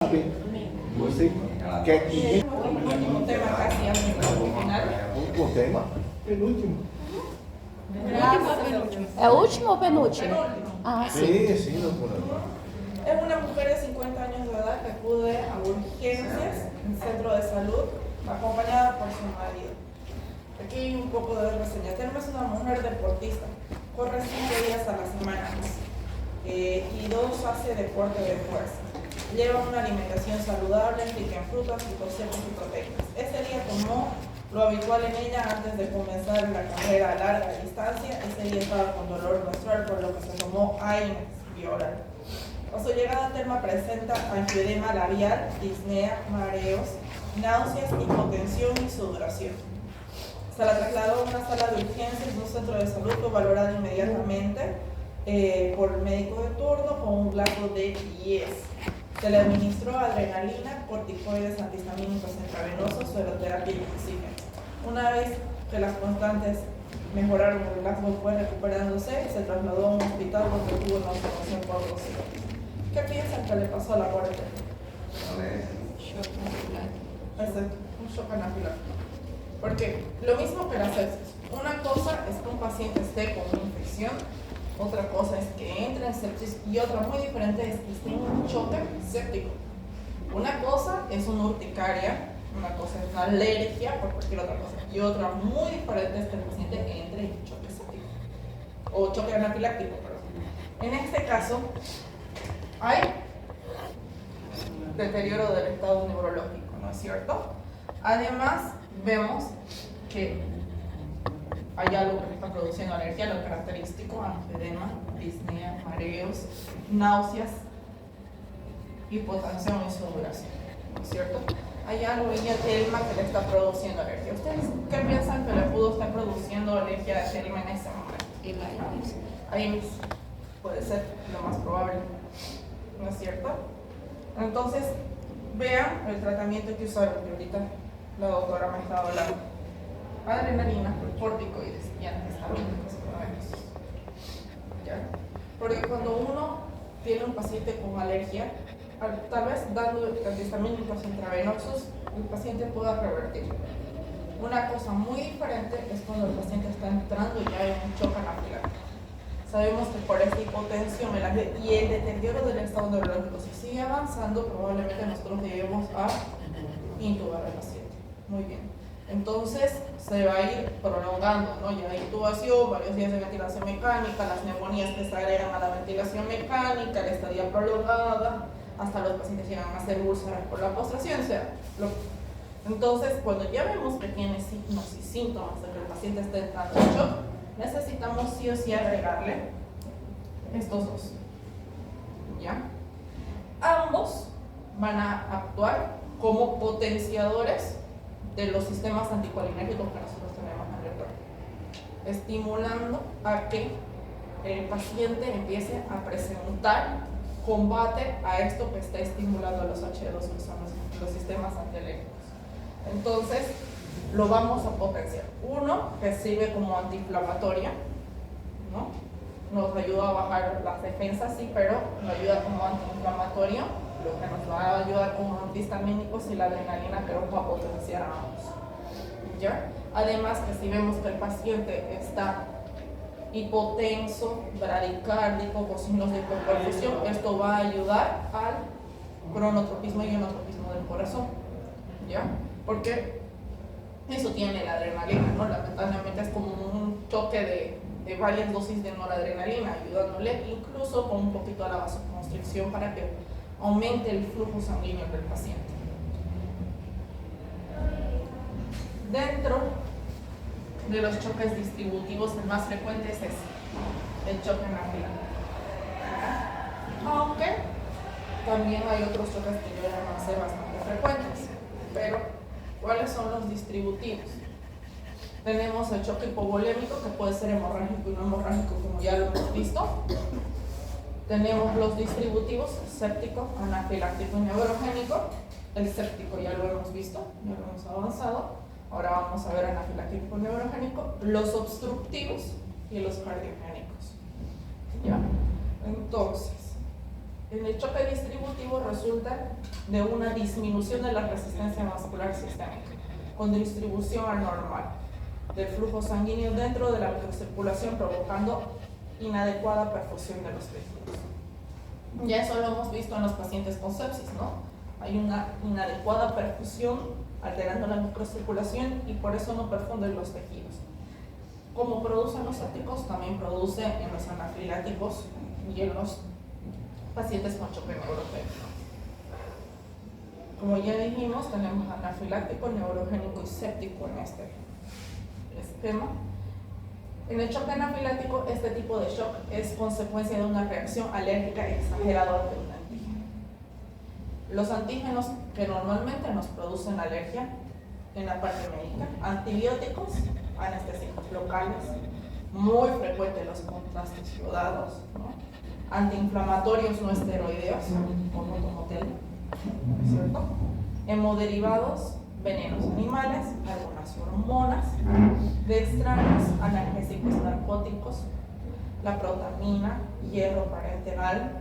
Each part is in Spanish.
papi. Pues sí. ¿Qué? Último tema casi al final. Último tema. El último. É o último ou penúltimo? Penúltimo. Ah, sim. Sí, sí, doctora. Es una mujer de 50 años de edad que acude a urgencias en centro de salud acompañada por su marido. Aquí hay un poco de reseña. Telma es una mujer deportista, corre 5 días a la semana y 2 hace deporte de fuerza. Lleva una alimentación saludable, rica en frutas, fitocéticos y proteínas. Ese día tomó lo habitual en ella antes de comenzar la carrera a larga distancia. Ese día estaba con dolor menstrual, por lo que se tomó Ainex bioral. A su llegada, Telma presenta angioedema labial, disnea, mareos, náuseas, hipotensión y sudoración. Se la trasladó a una sala de urgencias de un centro de salud, fue valorada inmediatamente por el médico de turno con un glaso de 10. Se le administró adrenalina, corticoides antihistamínicos intravenosos, sueroterapia y oxígeno. Una vez que las constantes mejoraron, el glaso fue recuperándose, se trasladó a un hospital donde tuvo una observación por 12 horas. ¿Qué piensan que le pasó a la pobre Telma? Exacto, un shock anafiláctico. Porque lo mismo que la sepsis, una cosa es que un paciente esté con una infección, otra cosa es que entre en sepsis y otra muy diferente es que esté en un choque séptico. Una cosa es una urticaria, una cosa es una alergia por cualquier otra cosa y otra muy diferente es que el paciente entre en choque séptico o choque anafiláctico, perdón. En este caso hay deterioro del estado neurológico, ¿no es cierto? Además, vemos que hay algo que le está produciendo alergia, lo característico, angioedema, disnea, mareos, náuseas, hipotensión y sudoración, ¿no es cierto? Hay algo en Telma que le está produciendo alergia. ¿Ustedes qué piensan que le pudo estar produciendo alergia a Telma en ese momento? Ahí puede ser lo más probable, ¿no es cierto? Entonces, vean el tratamiento que usaron, que ahorita la doctora me estaba hablando. Adrenalina, corticoides y antihistamínicos intravenosos. ¿Ya? Porque cuando uno tiene un paciente con alergia, tal vez dando antihistamínicos intravenosos, el paciente pueda revertir. Una cosa muy diferente es cuando el paciente está entrando ya en un shock anafiláctico. Sabemos que por esta hipotensión y el deterioro del estado neurológico, si sigue avanzando, probablemente nosotros lleguemos a intubar al paciente. Muy bien. Entonces se va a ir prolongando, ¿no? Ya hay intubación, varios días de ventilación mecánica, las neumonías que se agregan a la ventilación mecánica, la estadía prolongada, hasta los pacientes llegan a hacer úlceras por la postración, o sea, entonces cuando ya vemos que tiene signos y síntomas de que el paciente está entrando en shock, necesitamos sí o sí agregarle estos dos, ¿ya? Ambos van a actuar como potenciadores de los sistemas anticolinérgicos que nosotros tenemos en el cuerpo, estimulando a que el paciente empiece a presentar combate a esto que está estimulando a los H2, que son los sistemas antialérgicos. Entonces, lo vamos a potenciar. Uno, que sirve como antiinflamatoria, ¿no? Nos ayuda a bajar las defensas, sí, pero nos ayuda como antiinflamatorio, lo que nos va a ayudar como antihistamínicos y la adrenalina que nos va a potenciar a ambos. ¿Ya? Además, que si vemos que el paciente está hipotenso, bradicárdico, con signos de hipoperfusión, esto va a ayudar al cronotropismo y enotropismo del corazón, ¿ya? Porque eso tiene la adrenalina, ¿no? Lamentablemente es como un choque de varias dosis de noradrenalina, ayudándole incluso con un poquito a la vasoconstricción para que aumente el flujo sanguíneo del paciente. Dentro de los choques distributivos, el más frecuente es ese, el choque anafiláctico. Aunque también hay otros choques que llegan a ser bastante frecuentes. Pero, ¿cuáles son los distributivos? Tenemos el choque hipovolémico, que puede ser hemorrágico y no hemorrágico, como ya lo hemos visto. Tenemos los distributivos, séptico, anafiláctico y neurogénico. El séptico ya lo hemos visto, ya lo hemos avanzado. Ahora vamos a ver anafiláctico y neurogénico, los obstructivos y los cardiogénicos. ¿Ya? Entonces, En el choque distributivo resulta de una disminución de la resistencia vascular sistémica, con distribución anormal del flujo sanguíneo dentro de la microcirculación, provocando inadecuada perfusión de los tejidos. Ya eso lo hemos visto en los pacientes con sepsis, ¿no? Hay una inadecuada perfusión alterando la microcirculación y por eso no perfunden los tejidos. Como producen los sépticos, también produce en los anafiláticos y en los pacientes con choque neurogénico. Como ya dijimos, tenemos anafiláctico, neurogénico y séptico en este esquema. En el choque anafiláctico, este tipo de shock es consecuencia de una reacción alérgica exagerada ante un antígeno. Los antígenos que normalmente nos producen alergia en la parte médica: antibióticos, anestésicos locales, muy frecuentes los contrastes yodados, ¿no? Antiinflamatorios no esteroideos, como tomotel, ¿cierto? Hemoderivados, venenos animales, algunas hormonas, dextranos, analgésicos narcóticos, la protamina, hierro parenteral,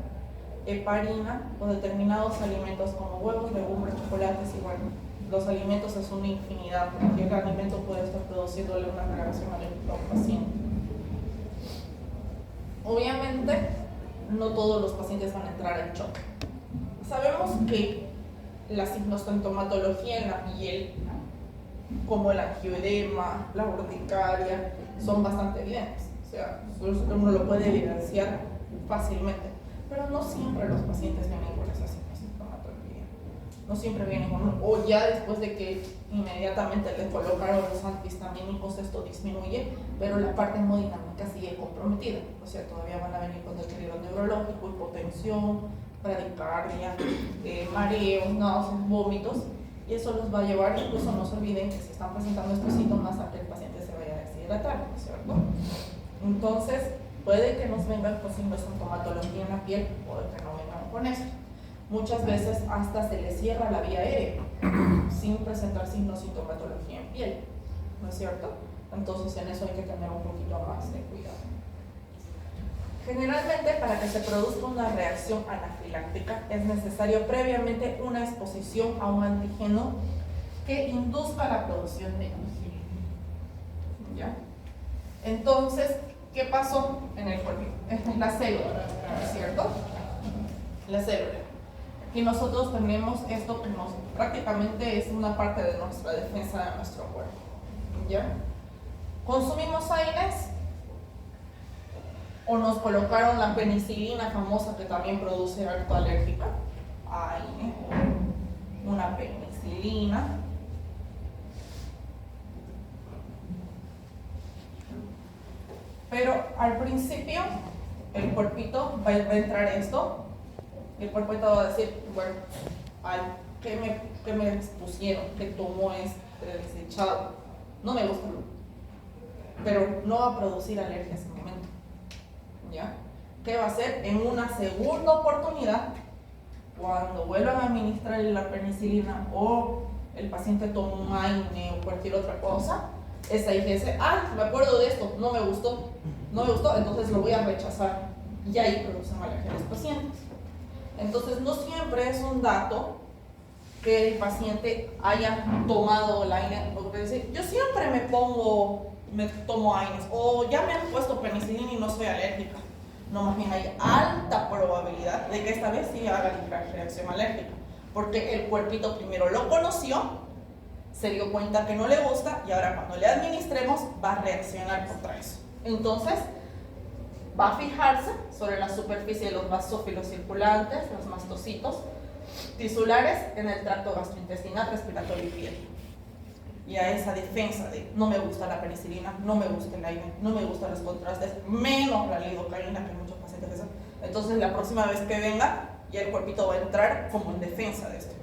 heparina o determinados alimentos como huevos, legumbres, chocolates y bueno, los alimentos es una infinidad, porque el alimento puede estar produciéndole una reacción alérgica a un paciente. Obviamente, no todos los pacientes van a entrar en shock. Sabemos que la sintomatología en la piel, como el angioedema, la urticaria, son bastante evidentes. O sea, uno lo puede evidenciar fácilmente, pero no siempre los pacientes vienen con esa sintomatología. No siempre vienen con, o ya después de que inmediatamente les colocaron los antihistamínicos, esto disminuye, pero la parte hemodinámica sigue comprometida. O sea, todavía van a venir con deterioro neurológico, hipotensión, bradicardia, mareos, náuseas, vómitos, y eso los va a llevar, incluso no se olviden que si están presentando estos síntomas, a que el paciente se vaya a deshidratar, ¿cierto? Entonces, puede que nos vengan con signos de sintomatología en la piel, puede que no vengan con esto. Muchas veces hasta se les cierra la vía aérea sin presentar signos de sintomatología en piel, ¿no es cierto? Entonces, en eso hay que tener un poquito más de cuidado. Generalmente, para que se produzca una reacción anafiláctica, es necesario previamente una exposición a un antígeno que induzca la producción de antígeno. ¿Ya? Entonces, ¿qué pasó en el cuerpo? Esta es la célula, ¿no es cierto? La célula. Aquí nosotros tenemos esto que prácticamente es una parte de nuestra defensa de nuestro cuerpo. ¿Ya? Consumimos aires, o nos colocaron la penicilina famosa que también produce harto alérgica. Ahí, una penicilina. Pero al principio, el cuerpito va a entrar esto, y el cuerpito va a decir, bueno, ay, ¿qué me pusieron? ¿Qué tomó este desechado? No me gusta, pero no va a producir alergia en ese momento. ¿Ya? ¿Qué va a hacer? En una segunda oportunidad, cuando vuelvan a administrar la penicilina o el paciente toma un AINE o cualquier otra cosa, esa IgS, me acuerdo de esto, no me gustó, entonces lo voy a rechazar, y ahí producen alergia a los pacientes. Entonces, no siempre es un dato que el paciente haya tomado el AINE, porque dice, yo siempre me tomo AINES, o ya me han puesto penicilina y no soy alérgica. No, más bien hay alta probabilidad de que esta vez sí haga la reacción alérgica, porque el cuerpito primero lo conoció, se dio cuenta que no le gusta, y ahora cuando le administremos va a reaccionar contra eso. Entonces, va a fijarse sobre la superficie de los basófilos circulantes, los mastocitos tisulares en el tracto gastrointestinal, respiratorio y piel. Y a esa defensa de no me gusta la penicilina, no me gusta el AINE, no me gustan los contrastes, menos la lidocaína, que muchos pacientes dicen. Entonces, la próxima vez que venga, ya el cuerpito va a entrar como en defensa de esto,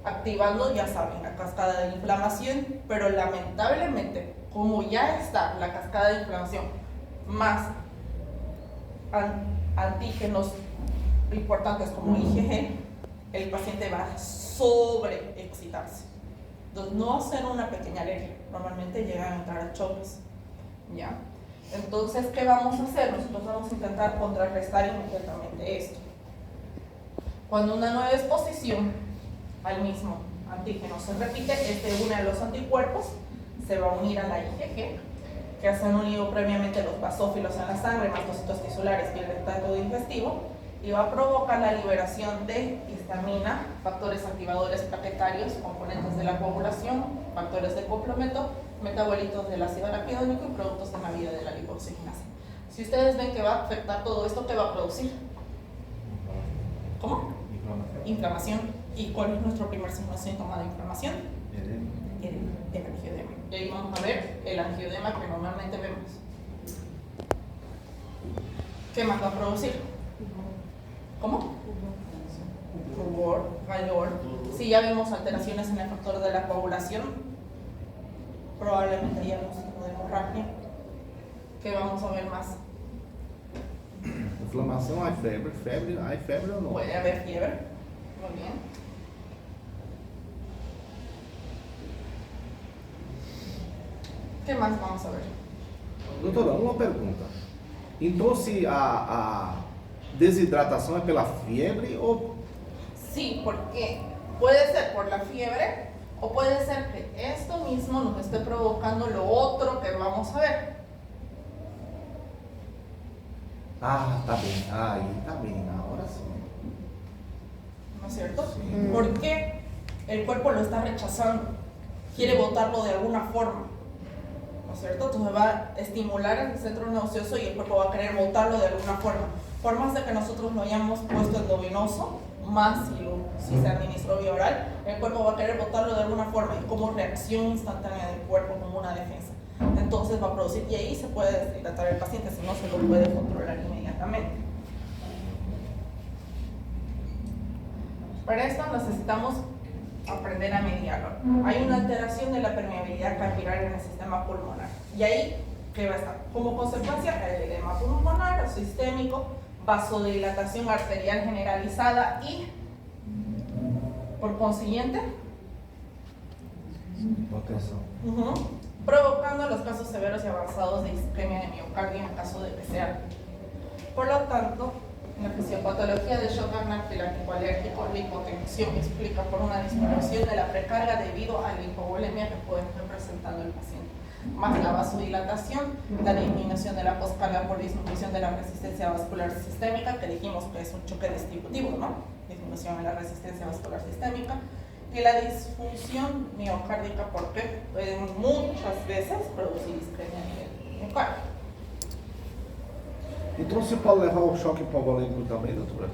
activando, ya saben, la cascada de inflamación, pero lamentablemente, como ya está la cascada de inflamación, más antígenos importantes como IgG, el paciente va a sobreexcitarse. Entonces, no hacer una pequeña alergia, normalmente llegan a entrar a choques, ¿ya? Entonces, ¿qué vamos a hacer? Nosotros vamos a intentar contrarrestar inmediatamente esto. Cuando una nueva exposición al mismo antígeno se repite, este une a los anticuerpos, se va a unir a la IgG, que se han unido previamente los basófilos en la sangre, mastocitos tisulares y el tracto digestivo, y va a provocar la liberación de histamina, factores activadores plaquetarios, componentes de la coagulación, factores de complemento, metabolitos del ácido araquidónico y productos de la vía de la lipoxigenasa. Si ustedes ven que va a afectar todo esto, ¿qué va a producir? ¿Cómo? Inflamación. ¿Y cuál es nuestro primer síntoma de inflamación? El angioedema. Y ahí vamos a ver el angioedema que normalmente vemos. ¿Qué más va a producir? ¿Cómo? Rubor, calor. Si ya vemos alteraciones en el factor de la coagulación, probablemente hayamos tenido hemorragia. ¿Qué vamos a ver más? Inflamação, hay febre ou não? Puede haber fiebre. Muy bien. ¿Qué más vamos a ver? Doutora, uma pergunta. Então, se a desidratação é pela fiebre ou... Sí, porque puede ser por la fiebre o puede ser que esto mismo nos esté provocando lo otro que vamos a ver. Ah, tá bem. Aí tá bem, agora sim. ¿No es cierto? Sí. Porque el cuerpo lo está rechazando, quiere botarlo de alguna forma, ¿no es cierto? Entonces va a estimular el centro nauseoso y el cuerpo va a querer botarlo de alguna forma. Por más de que nosotros lo hayamos puesto endovenoso, más si se administró vía oral, el cuerpo va a querer botarlo de alguna forma y como reacción instantánea del cuerpo, como una defensa. Entonces va a producir, y ahí se puede deshidratar el paciente, si no se lo puede controlar inmediatamente. Para esto necesitamos aprender a mediarlo. Hay una alteración de la permeabilidad capilar en el sistema pulmonar. Y ahí, ¿qué va a estar? Como consecuencia, el edema pulmonar o sistémico, vasodilatación arterial generalizada y, por consiguiente, Hipotenção. provocando los casos severos y avanzados de isquemia de miocardio en el caso de PCA. Por lo tanto, la fisiopatología de shock anafiláctico alérgico, la hipotensión explica por una disminución de la precarga debido a la hipovolemia que puede estar presentando el paciente, más la vasodilatación, la disminución de la postcarga por disminución de la resistencia vascular sistémica, que dijimos que es un choque distributivo, ¿no? Disminución de la resistencia vascular sistémica, y la disfunción miocárdica, porque pueden muchas veces producir isquemia a nivel miocardio. Então, você pode levar o choque hipovolêmico também, doutora?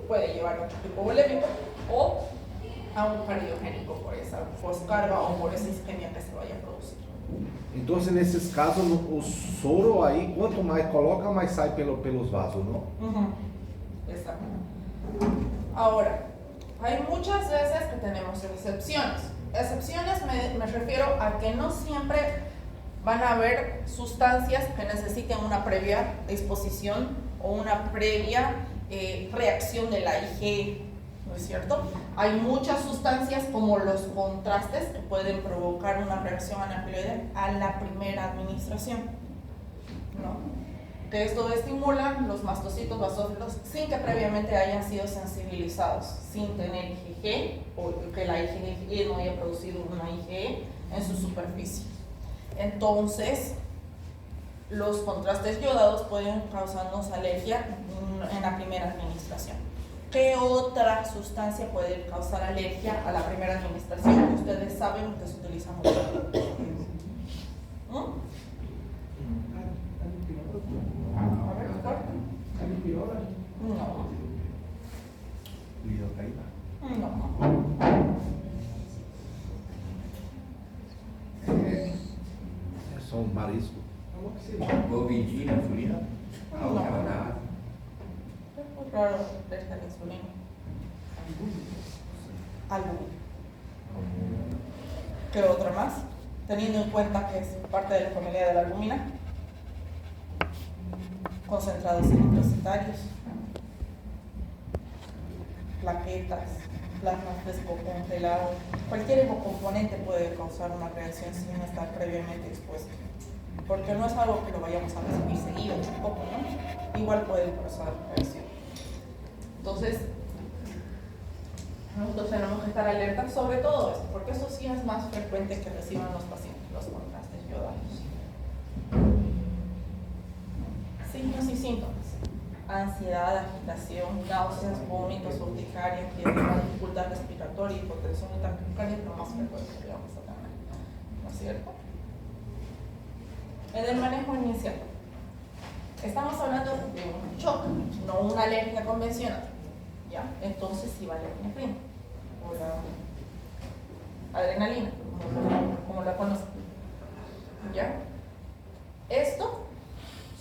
Puede llevar a un choque hipovolémico o a un cardiogénico por esa postcarga o por esa isquemia que se vaya a producir. Então, nesses casos, o soro aí, quanto mais coloca, mais sai pelos vasos, não? Exacto. Ahora, hay muchas veces que tenemos excepciones. Excepciones me refiero a que no siempre van a haber sustancias que necesiten una previa disposición o una previa reacción de la IgE, ¿no es cierto? Hay muchas sustancias como los contrastes que pueden provocar una reacción anafiloide a la primera administración, ¿no? Que esto estimula los mastocitos basófilos sin que previamente hayan sido sensibilizados, sin tener IgG o que la IgG no haya producido una IgE en su superficie. Entonces, los contrastes yodados pueden causarnos alergia en la primera administración. ¿Qué otra sustancia puede causar alergia a la primera administración? Ustedes saben que se utiliza mucho. A ver, doctor. No. É só um marisco. Bovidina, furina, alcanada. Es raro ver la insulina. Albúmina. ¿Qué otra más? Teniendo en cuenta que es parte de la familia de la albúmina. Concentrados eritrocitarios, plaquetas, plasma fresco congelado. Cualquier hemocomponente puede causar una reacción sin estar previamente expuesto. Porque no es algo que lo vayamos a recibir seguido tampoco, ¿no? Igual puede causar reacción. Entonces, Nosotros tenemos que estar alertas sobre todo esto, porque eso sí es más frecuente que reciban los pacientes, los contrastes iodados. Signos y síntomas: ansiedad, agitación, náuseas, vómitos, urticaria, fiebre, dificultad respiratoria, hipotensión y taquicardia es lo más frecuente que vamos a tener, ¿no es cierto? En el manejo inicial, estamos hablando de un shock, no una alergia convencional, ¿ya? Entonces sí vale la epinefrina o la adrenalina, como la conocen, ¿ya? Esto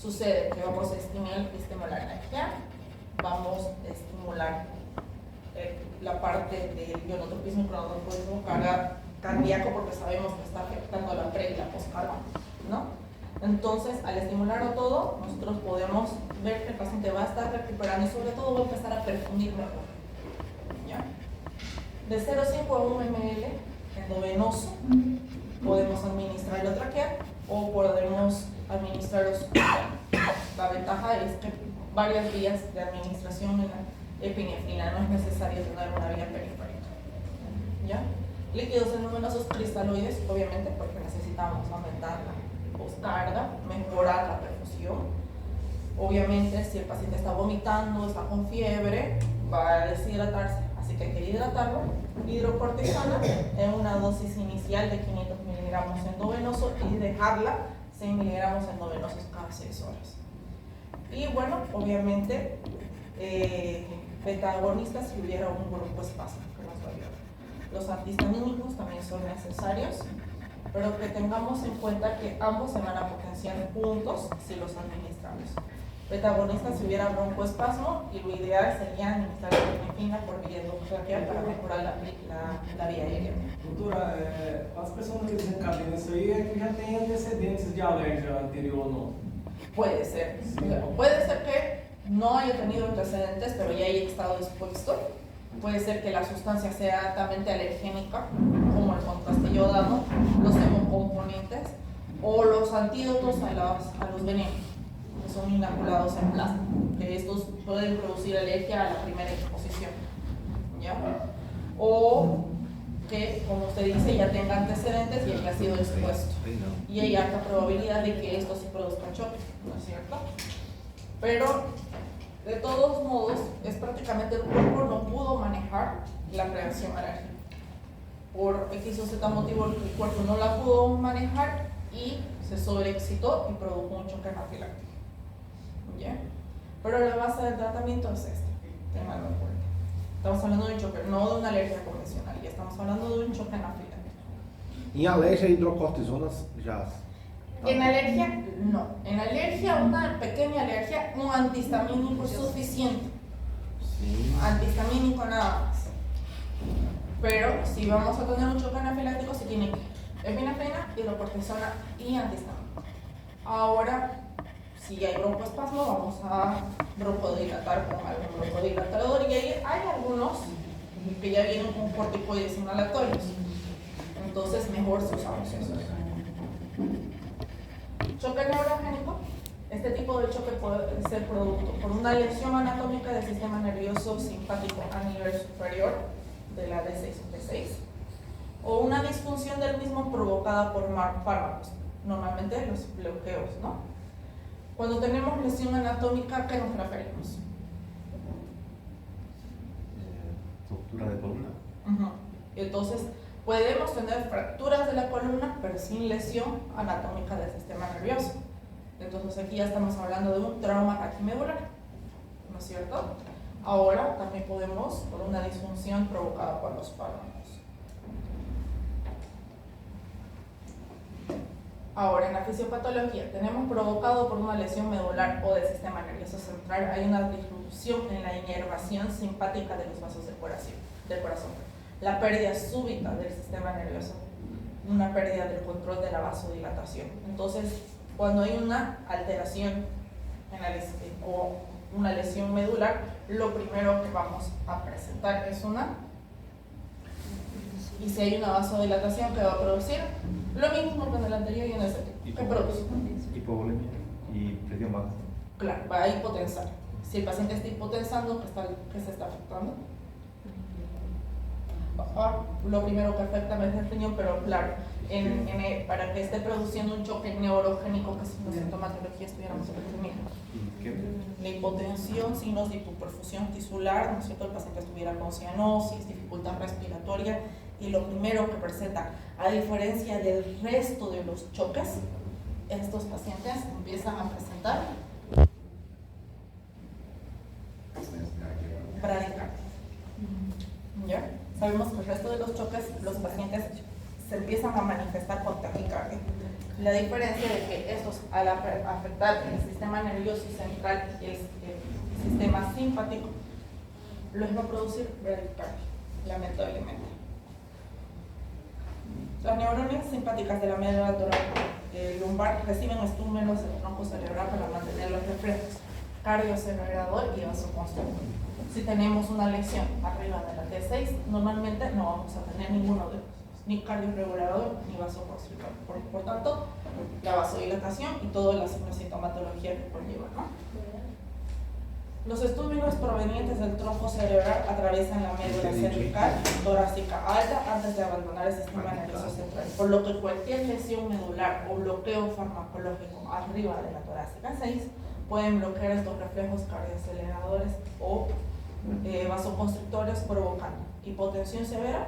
sucede que vamos a estimular la energía, vamos a estimular la parte del ionotropismo y cronotropismo cardíaco, porque sabemos que está afectando a la pre y la postcarga, ¿no? Entonces, al estimularlo todo, nosotros podemos ver que el paciente va a estar recuperando y sobre todo va a empezar a perfundir mejor, ¿ya? De 0,5 a 1 ml endovenoso podemos administrarlo traqueal o podemos administrarlo subcutáneo. La ventaja es que varias vías de administración en la epinefrina, no es necesario tener una vía periférica, ¿ya? Líquidos endovenosos cristaloides, obviamente, porque necesitamos aumentar la postcarga, mejorar la perfusión. Obviamente, si el paciente está vomitando, está con fiebre, va a deshidratarse, así que hay que hidratarlo. Hidrocortisona en una dosis inicial de 500 miligramos endovenoso y dejarla 100 miligramos endovenosos cada 6 horas. Y bueno, obviamente, beta-agonistas si hubiera un broncoespasmo que nos va a ayudar. Los antihistamínicos también son necesarios, pero que tengamos en cuenta que ambos se van a potenciar juntos si los administramos. Beta-agonistas si hubiera broncoespasmo, y lo ideal sería administrar la epinefrina por vía endovenosa para mejorar la vía aérea. Doutora, as pessoas que desencadenam isso aí é que já tem antecedentes de alergia anterior ou não? Puede ser. Puede ser que no haya tenido antecedentes, pero ya haya estado expuesto. Puede ser que la sustancia sea altamente alergénica, como el contraste iodado, los hemocomponentes o los antídotos a los venenos, que son inoculados en plasma, que estos pueden producir alergia a la primera exposición, ¿ya? O que, como usted dice, ya tenga antecedentes y haya sido expuesto. Y hay alta probabilidad de que esto se produzca choque, ¿no es cierto? Pero, de todos modos, es prácticamente el cuerpo no pudo manejar la reacción alérgica. Por X o Z motivo, el cuerpo no la pudo manejar y se sobreexcitó y produjo un choque anafiláctico. ¿Ya? Pero la base del tratamiento es esta, tenganlo en cuenta. Estamos hablando de un choque, no de una alergia convencional, ya estamos hablando de un choque anafiláctico. Em alergia a hidrocortisonas já. En alergia, no. En alergia, una pequeña alergia, un antihistamínico es suficiente. Sim. Antihistamínico nada más. Pero si vamos a tener un choque anafiláctico, se tiene epinefrina, hidrocortisona y antihistamínico. Ahora, si hay broncoespasmo, vamos a broncodilatar con algún broncodilatador, y ahí hay algunos que ya vienen con corticoides inhalatorios. Entonces, mejor si usamos eso. Choque neurogénico. Este tipo de choque puede ser producto por una lesión anatómica del sistema nervioso simpático a nivel superior de la D6 o T6, o una disfunción del mismo provocada por fármacos, normalmente los bloqueos, ¿no? Cuando tenemos lesión anatómica, ¿a qué nos referimos? Estructura de columna. Entonces, podemos tener fracturas de la columna, pero sin lesión anatómica del sistema nervioso. Entonces, aquí ya estamos hablando de un trauma raquimedular, ¿no es cierto? Ahora, también podemos por una disfunción provocada por los fármacos. Ahora, en la fisiopatología, tenemos provocado por una lesión medular o del sistema nervioso central, hay una disrupción en la inervación simpática de los vasos del corazón. La pérdida súbita del sistema nervioso, una pérdida del control de la vasodilatación. Entonces, cuando hay una alteración en la o una lesión medular, lo primero que vamos a presentar es una, y si hay una vasodilatación, ¿qué va a producir? Lo mismo que en el anterior y en el séptimo. ¿Qué produce? Hipovolemia y presión baja. Claro, va a hipotensar. Si el paciente está hipotensando, ¿qué se está afectando? lo primero que afecta es el riñón, pero claro, para que esté produciendo un choque neurogénico, que si no sintomatología estuviéramos reprimiendo. La hipotensión, signos de hipoperfusión tisular, ¿no es cierto? El paciente estuviera con cianosis, dificultad respiratoria, y lo primero que presenta, a diferencia del resto de los choques, estos pacientes empiezan a presentar bradicardia. ¿Ya? Sabemos que el resto de los choques, los pacientes se empiezan a manifestar con taquicardia. La diferencia de que estos, al afectar el sistema nervioso central y el sistema simpático, los va a producir bradicardia, lamentablemente. Las neuronas simpáticas de la médula lumbar reciben estímulos del tronco cerebral para mantener los reflejos cardioacelerador y vasoconstrictor. Si tenemos una lesión arriba de la T6, normalmente no vamos a tener ninguno de los, ni cardiorregulador ni vasoconstrictor. Por tanto, la vasodilatación y toda la sintomatología que conlleva, ¿no? Los estímulos provenientes del tronco cerebral atraviesan la médula cervical, torácica alta antes de abandonar el sistema nervioso central, por lo que cualquier lesión medular o bloqueo farmacológico arriba de la torácica 6 pueden bloquear estos reflejos cardioaceleradores o vasoconstrictores, provocando hipotensión severa,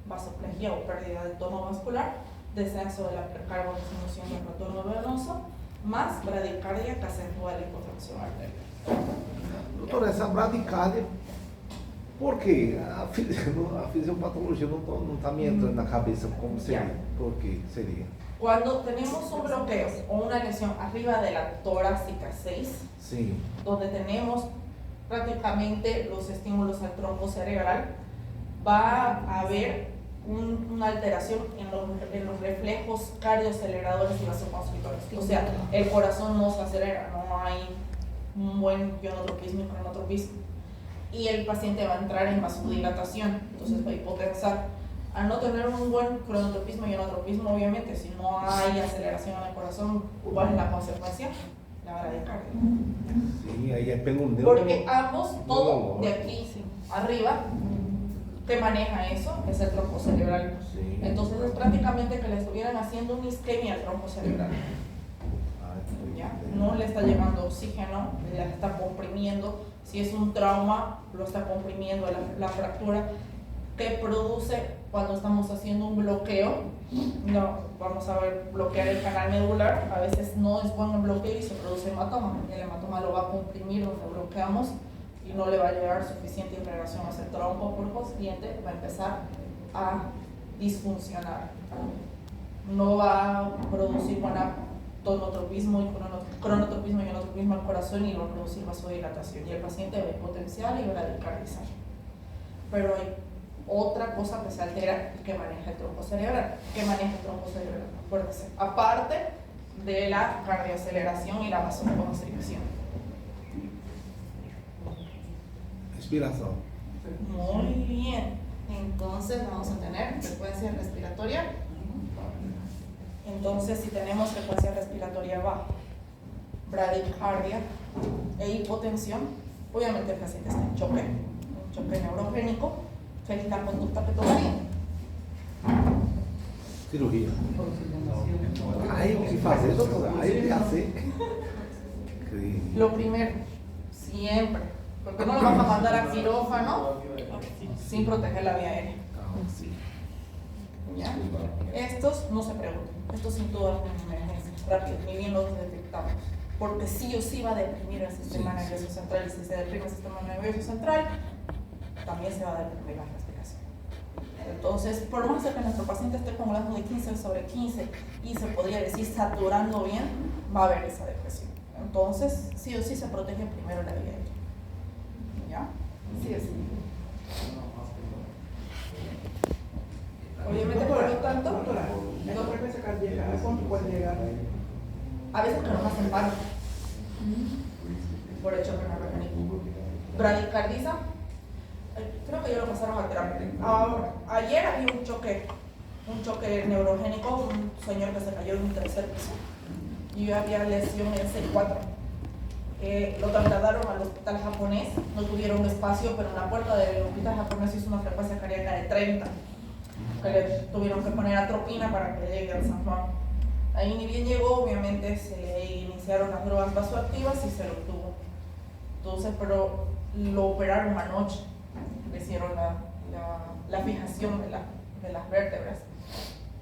vasoplegia o pérdida del tono vascular, descenso de la precarbonisminución del retorno venoso, más bradicardia que acentúa la hipotensión arterial. Doutora, essa bradicardia, por quê? A fisiopatologia não está me entrando na cabeça como seria. Por que seria? Cuando tenemos un bloqueo o una lesión arriba de la torácica 6, Sim. donde tenemos prácticamente los estímulos al tronco cerebral, va a haber una alteración en los reflejos cardioaceleradores y vasoconstrictores. O sea, el corazón no se acelera, no hay un buen ionotropismo y cronotropismo. Y el paciente va a entrar en vasodilatación, entonces va a hipotensar. Al no tener un buen cronotropismo y ionotropismo, obviamente, si no hay aceleración en el corazón, ¿cuál es la consecuencia? La bradicardia. Sim, aí é pelo neuro. Porque ambos, todo de aquí arriba, que maneja eso, es el tronco cerebral. Sí. Entonces es prácticamente que le estuvieran haciendo una isquemia al tronco cerebral. ¿Ya? No le está llegando oxígeno, le está comprimiendo. Si es un trauma, lo está comprimiendo la fractura que produce cuando estamos haciendo un bloqueo. No, vamos a ver, bloquear el canal medular, a veces no es bueno el bloqueo y se produce hematoma. El hematoma lo va a comprimir donde bloqueamos y no le va a llegar suficiente irrigación a ese tronco, por consiguiente va a empezar a disfuncionar. No va a producir buena tonotropismo y cronotropismo y ionotropismo al corazón y va a producir vasodilatación y el paciente va a hipotenciar y bradicardizar. Pero hay otra cosa que se altera y que maneja el tronco cerebral. ¿Qué maneja el tronco cerebral? Acuérdense, aparte de la cardioaceleración y la vasoconstricción. Respiração. Muy bien. Entonces vamos a tener frecuencia respiratoria. Entonces, si tenemos frecuencia respiratoria baja, bradicardia e hipotensión, obviamente el paciente está en choque, un choque neurogénico, que es la conducta que tomaría. Cirurgia. Aí o que fazer, doutora? Aí o que fazer? Lo primero, siempre, porque no lo vamos a mandar a quirófano sin proteger la vía aérea. ¿Ya? Estos no se preguntan, estos sin duda una emergencia rápida, ni bien los detectamos, porque sí o sí va a deprimir el sistema nervioso central, y si se deprime el sistema nervioso central, también se va a deprimir la respiración. Entonces, por más que nuestro paciente esté con un grado de 15/15 y se podría decir saturando bien, va a haber esa depresión. Entonces, sí o sí se protege primero la vía aérea. ¿Ya? Sí o sí. Obviamente, por lo tanto, ¿La frecuencia cardíaca a cuánto puede llegar? a veces que no hacen paro por hecho que no reconozco. Bradicardiza, creo que ya lo pasaron a terapia. Ayer había un choque neurogénico, un señor que se cayó en un tercer piso y había lesión en C4. Lo trasladaron al hospital japonés, no tuvieron espacio, pero en la puerta del hospital japonés hizo una frecuencia cardíaca de 30, que le tuvieron que poner atropina para que llegue al San Juan. Ahí ni bien llegó, obviamente se le iniciaron las drogas vasoactivas y se lo tuvo. Entonces, pero lo operaron anoche, le hicieron la fijación de las vértebras,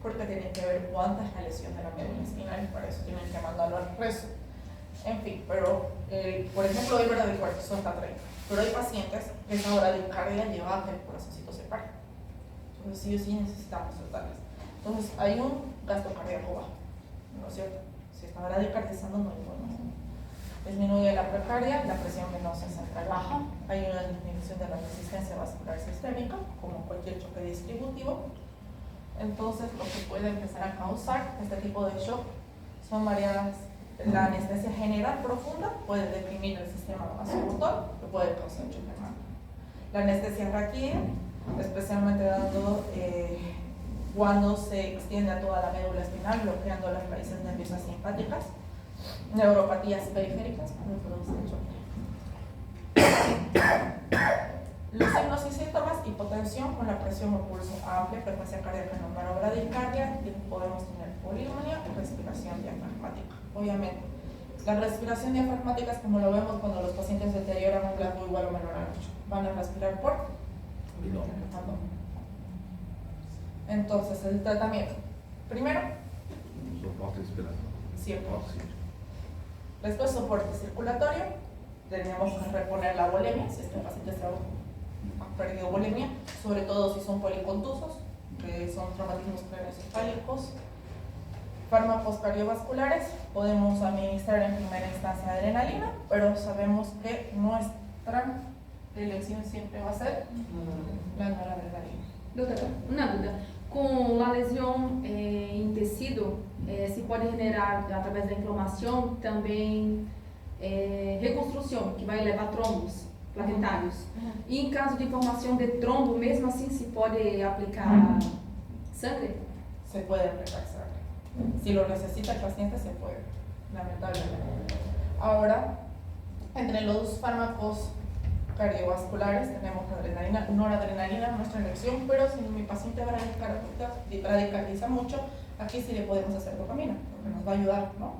porque tienen que ver cuánta es la lesión de la médula espinal y para eso tienen que mandarlo al rezo. En fin, pero por ejemplo, el bradicardia son hasta 30, pero hay pacientes que esa bradicardia lleva a que el corazoncito se pare. Entonces, sí o sí necesitamos tratarles. Entonces, hay un gasto cardíaco bajo, ¿no es cierto? Si está bradicardizando, no hay información. Disminuye la precardia, la presión venosa central baja, hay una disminución de la resistencia vascular sistémica, como cualquier choque distributivo. Entonces, lo que puede empezar a causar este tipo de shock son variadas. La anestesia general profunda puede deprimir el sistema vasomotor, que puede causar shock hermano. La anestesia raquídea, especialmente dando cuando se extiende a toda la médula espinal, bloqueando las raíces nerviosas simpáticas. Neuropatías periféricas pueden producir shock. Los signos y síntomas: hipotensión con la presión o pulso amplia, frecuencia cardíaca normal o bradicardia, y podemos tener polinomia y respiración diafragmática. Obviamente, la respiración diafragmática es como lo vemos cuando los pacientes deterioran un grado igual o menor a 8. Van a respirar por abdomen. Entonces, el tratamiento. Primero, Soporte respiratorio. siempre. Oxígeno. Después, soporte circulatorio. Tenemos que reponer la volemia, si este paciente ha perdido volemia, sobre todo si son policontusos, que son traumatismos craneoencefálicos. Fármacos cardiovasculares, podemos administrar en primera instancia adrenalina, pero sabemos que nuestra elección siempre va a ser la noradrenalina. Doutora, uma dúvida. Com a lesão em tecido, se pode generar, através da inflamação, também reconstrução, que vai levar trombos plaquetários. E em caso de formação de trombo, mesmo assim, se pode aplicar sangre? Se puede aplicar sangre. Si lo necesita el paciente, se puede, lamentablemente. Ahora, entre los fármacos cardiovasculares tenemos adrenalina, noradrenalina, nuestra elección, pero si mi paciente bradicardiza mucho, aquí sí le podemos hacer dopamina, porque nos va a ayudar, ¿no?,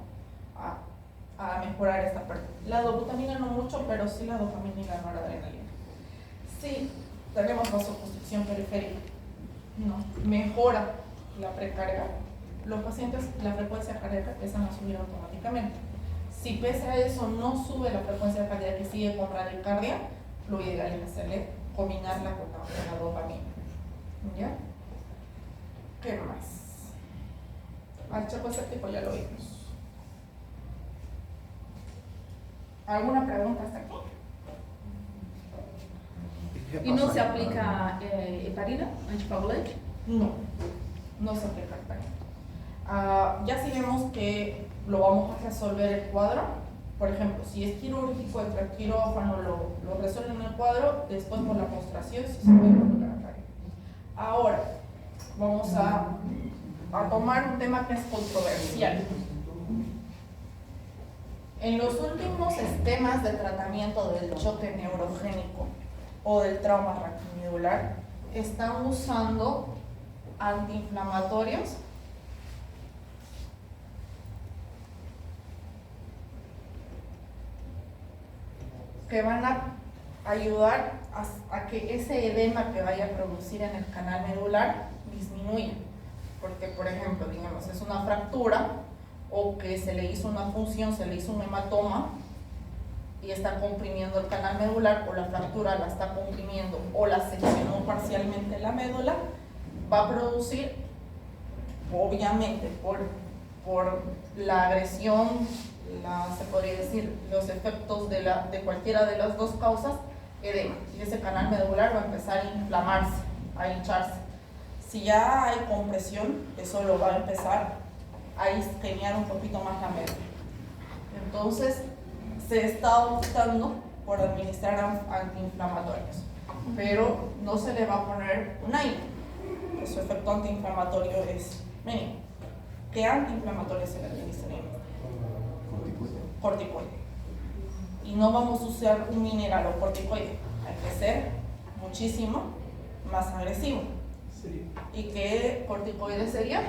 a mejorar esta parte. La dobutamina no mucho, pero sí la dopamina y la noradrenalina. Si tenemos vasoconstricción periférica, ¿no?, mejora la precarga, los pacientes, la frecuencia cardíaca empiezan a subir automáticamente. Si pese a eso no sube la frecuencia cardíaca y sigue con bradicardia, lo ideal es hacerle, combinarla con la dopamina. ¿Ya? ¿Qué más? Al choque séptico ya lo vimos. ¿Alguna pregunta hasta aquí? E não se aplica heparina, anticoagulante? No, no se aplica heparina. Ya si vemos que lo vamos a resolver el cuadro, por ejemplo, si es quirúrgico, entra el quirófano, lo resuelven en el cuadro, después por la postración si se puede colocar heparina. Ahora, vamos a tomar un tema que es controversial. En los últimos esquemas de tratamiento del choque neurogénico o del trauma raquimedular, están usando antiinflamatorios que van a ayudar a que ese edema que vaya a producir en el canal medular disminuya. Porque, por ejemplo, digamos, es una fractura o que se le hizo una punción, se le hizo un hematoma y está comprimiendo el canal medular, o la fractura la está comprimiendo o la seccionó parcialmente la médula, va a producir, obviamente, por la agresión, se podría decir, los efectos de cualquiera de las dos causas, edema. Y ese canal medular va a empezar a inflamarse, a hincharse. Si ya hay compresión, eso lo va a empezar a isquemiar un poquito más la médula. Entonces, se está optando por administrar antiinflamatorios, pero no se le va a poner un aire. Su efecto antiinflamatorio es mínimo. ¿Qué antiinflamatorio se le administra? Corticoide. y no vamos a usar un mineral o corticoide. Hay que ser muchísimo más agresivo. Sí. ¿Y qué corticoide sería?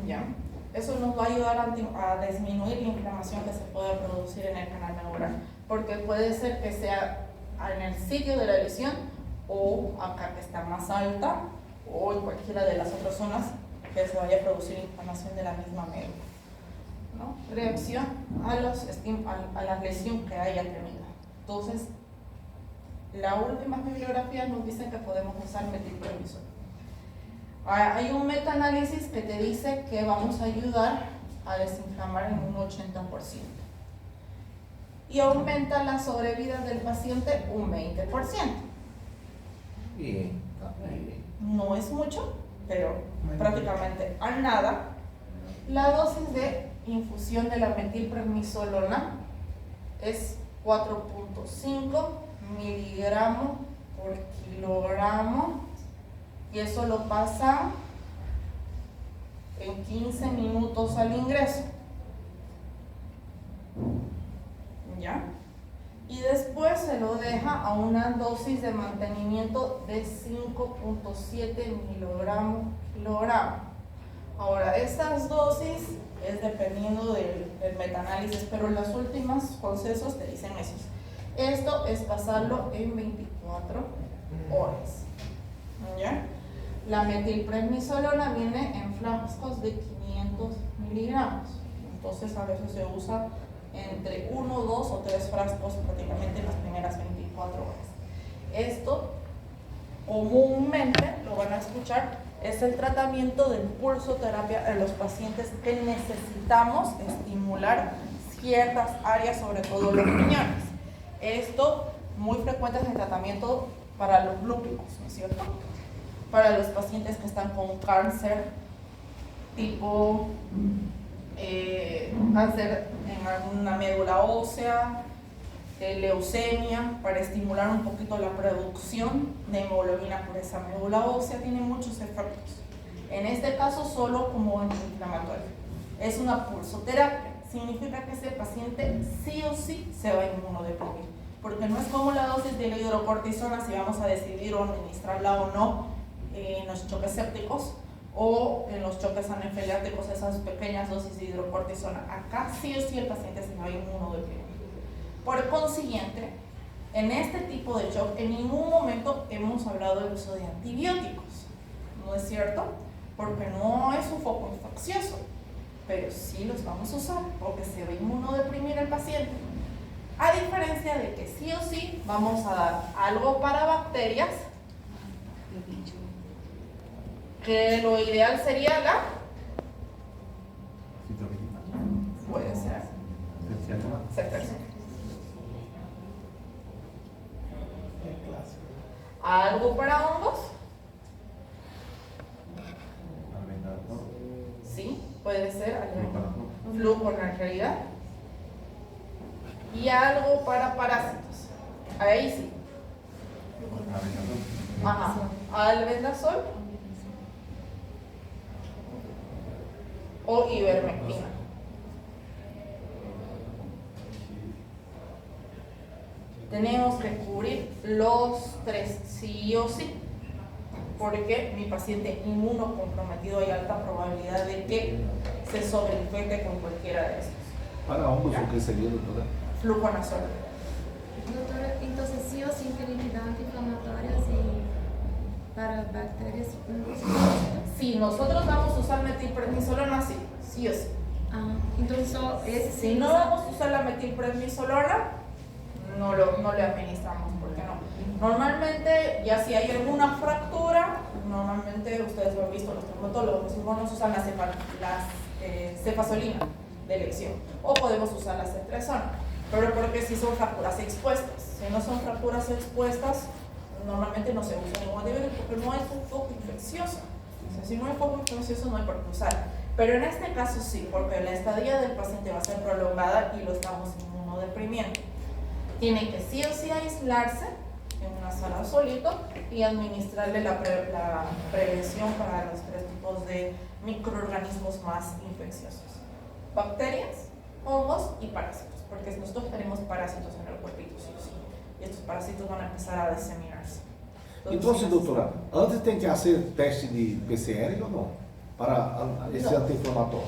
Ya. Eso nos va a ayudar a disminuir la inflamación que se puede producir en el canal neural, porque puede ser que sea en el sitio de la lesión o acá que está más alta o en cualquiera de las otras zonas que se vaya a producir inflamación de la misma médula, ¿no? Reacción a la lesión que haya tenido. Entonces, la última bibliografía nos dice que podemos usar metilprednisol. Hay un metaanálisis que te dice que vamos a ayudar a desinflamar en un 80% y aumenta la sobrevida del paciente un 20%. Bien, está bien. No es mucho, pero prácticamente a nada. La dosis de infusión de la metilprednisolona es 4.5 miligramos por kilogramo. Y eso lo pasa en 15 minutos al ingreso. ¿Ya? Y después se lo deja a una dosis de mantenimiento de 5.7 miligramos kilogramo. Ahora, estas dosis es dependiendo del metaanálisis, pero los últimos consensos te dicen esos. Esto es pasarlo en 24 horas. ¿Ya? La metilprednisolona viene en frascos de 500 miligramos. Entonces a veces se usa entre 1, 2 o 3 frascos prácticamente en las primeras 24 horas. Esto comúnmente, lo van a escuchar, es el tratamiento de pulsoterapia en los pacientes que necesitamos estimular ciertas áreas, sobre todo los riñones. Esto muy frecuente es el tratamiento para los lúpicos, ¿no es cierto? Para los pacientes que están con cáncer tipo cáncer en alguna médula ósea, leucemia, para estimular un poquito la producción de hemoglobina por esa médula ósea, tiene muchos efectos. En este caso solo como antiinflamatorio. Es una pulsoterapia, significa que ese paciente sí o sí se va a inmunodeprimir, porque no es como la dosis de la hidrocortisona, si vamos a decidir o administrarla o no en los choques sépticos o en los choques anafilácticos, esas pequeñas dosis de hidrocortisona. Acá sí o sí el paciente se va a inmunodeprimir. Por consiguiente, en este tipo de shock en ningún momento hemos hablado del uso de antibióticos, ¿no es cierto? Porque no es un foco infeccioso, pero sí los vamos a usar porque se va a inmunodeprimir el paciente. A diferencia de que sí o sí vamos a dar algo para bacterias, que lo ideal sería la, puede ser, ceftriaxona. ¿Algo para hongos? Sí, puede ser fluconalgirida. Y algo para parásitos. Ahí sí. Ajá. Albendazol o ivermectina. Tenemos que cubrir los tres, sí o sí, porque mi paciente inmunocomprometido hay alta probabilidad de que se sobreinfecte con cualquiera de estos. Para hongos, ¿o qué sería, doctora? Fluconazol. Doctora, entonces sí o sí utilidad anti-inflamatoria y para bacterias. Si nosotros vamos a usar metilprednisolona, sí o sí. Ah, entonces solo es. Si no vamos a usar la metilprednisolona, no le administramos, ¿por qué no? Normalmente, ya si hay alguna fractura, normalmente ustedes lo han visto, los traumatólogos, los cirujanos usan la cefazolina de elección, o podemos usar la ceftriaxona, pero porque si son fracturas expuestas. Si no son fracturas expuestas, normalmente no se usa ningún antibiótico porque no hay un foco infeccioso. O sea, si no hay foco infeccioso no hay por qué usar. Pero en este caso sí, porque la estadía del paciente va a ser prolongada y lo estamos inmunodeprimiendo. Tiene que sí o sí aislarse en una sala solito y administrarle la prevención para los 3 tipos de microorganismos más infecciosos: bacterias, hongos y parásitos, porque nosotros tenemos parásitos en el cuerpito, sí o sí, y estos parásitos van a empezar a diseminarse. Entonces, doutora, antes tem que hacer teste de PCR ou não? Para esse Não. anti-inflamatório?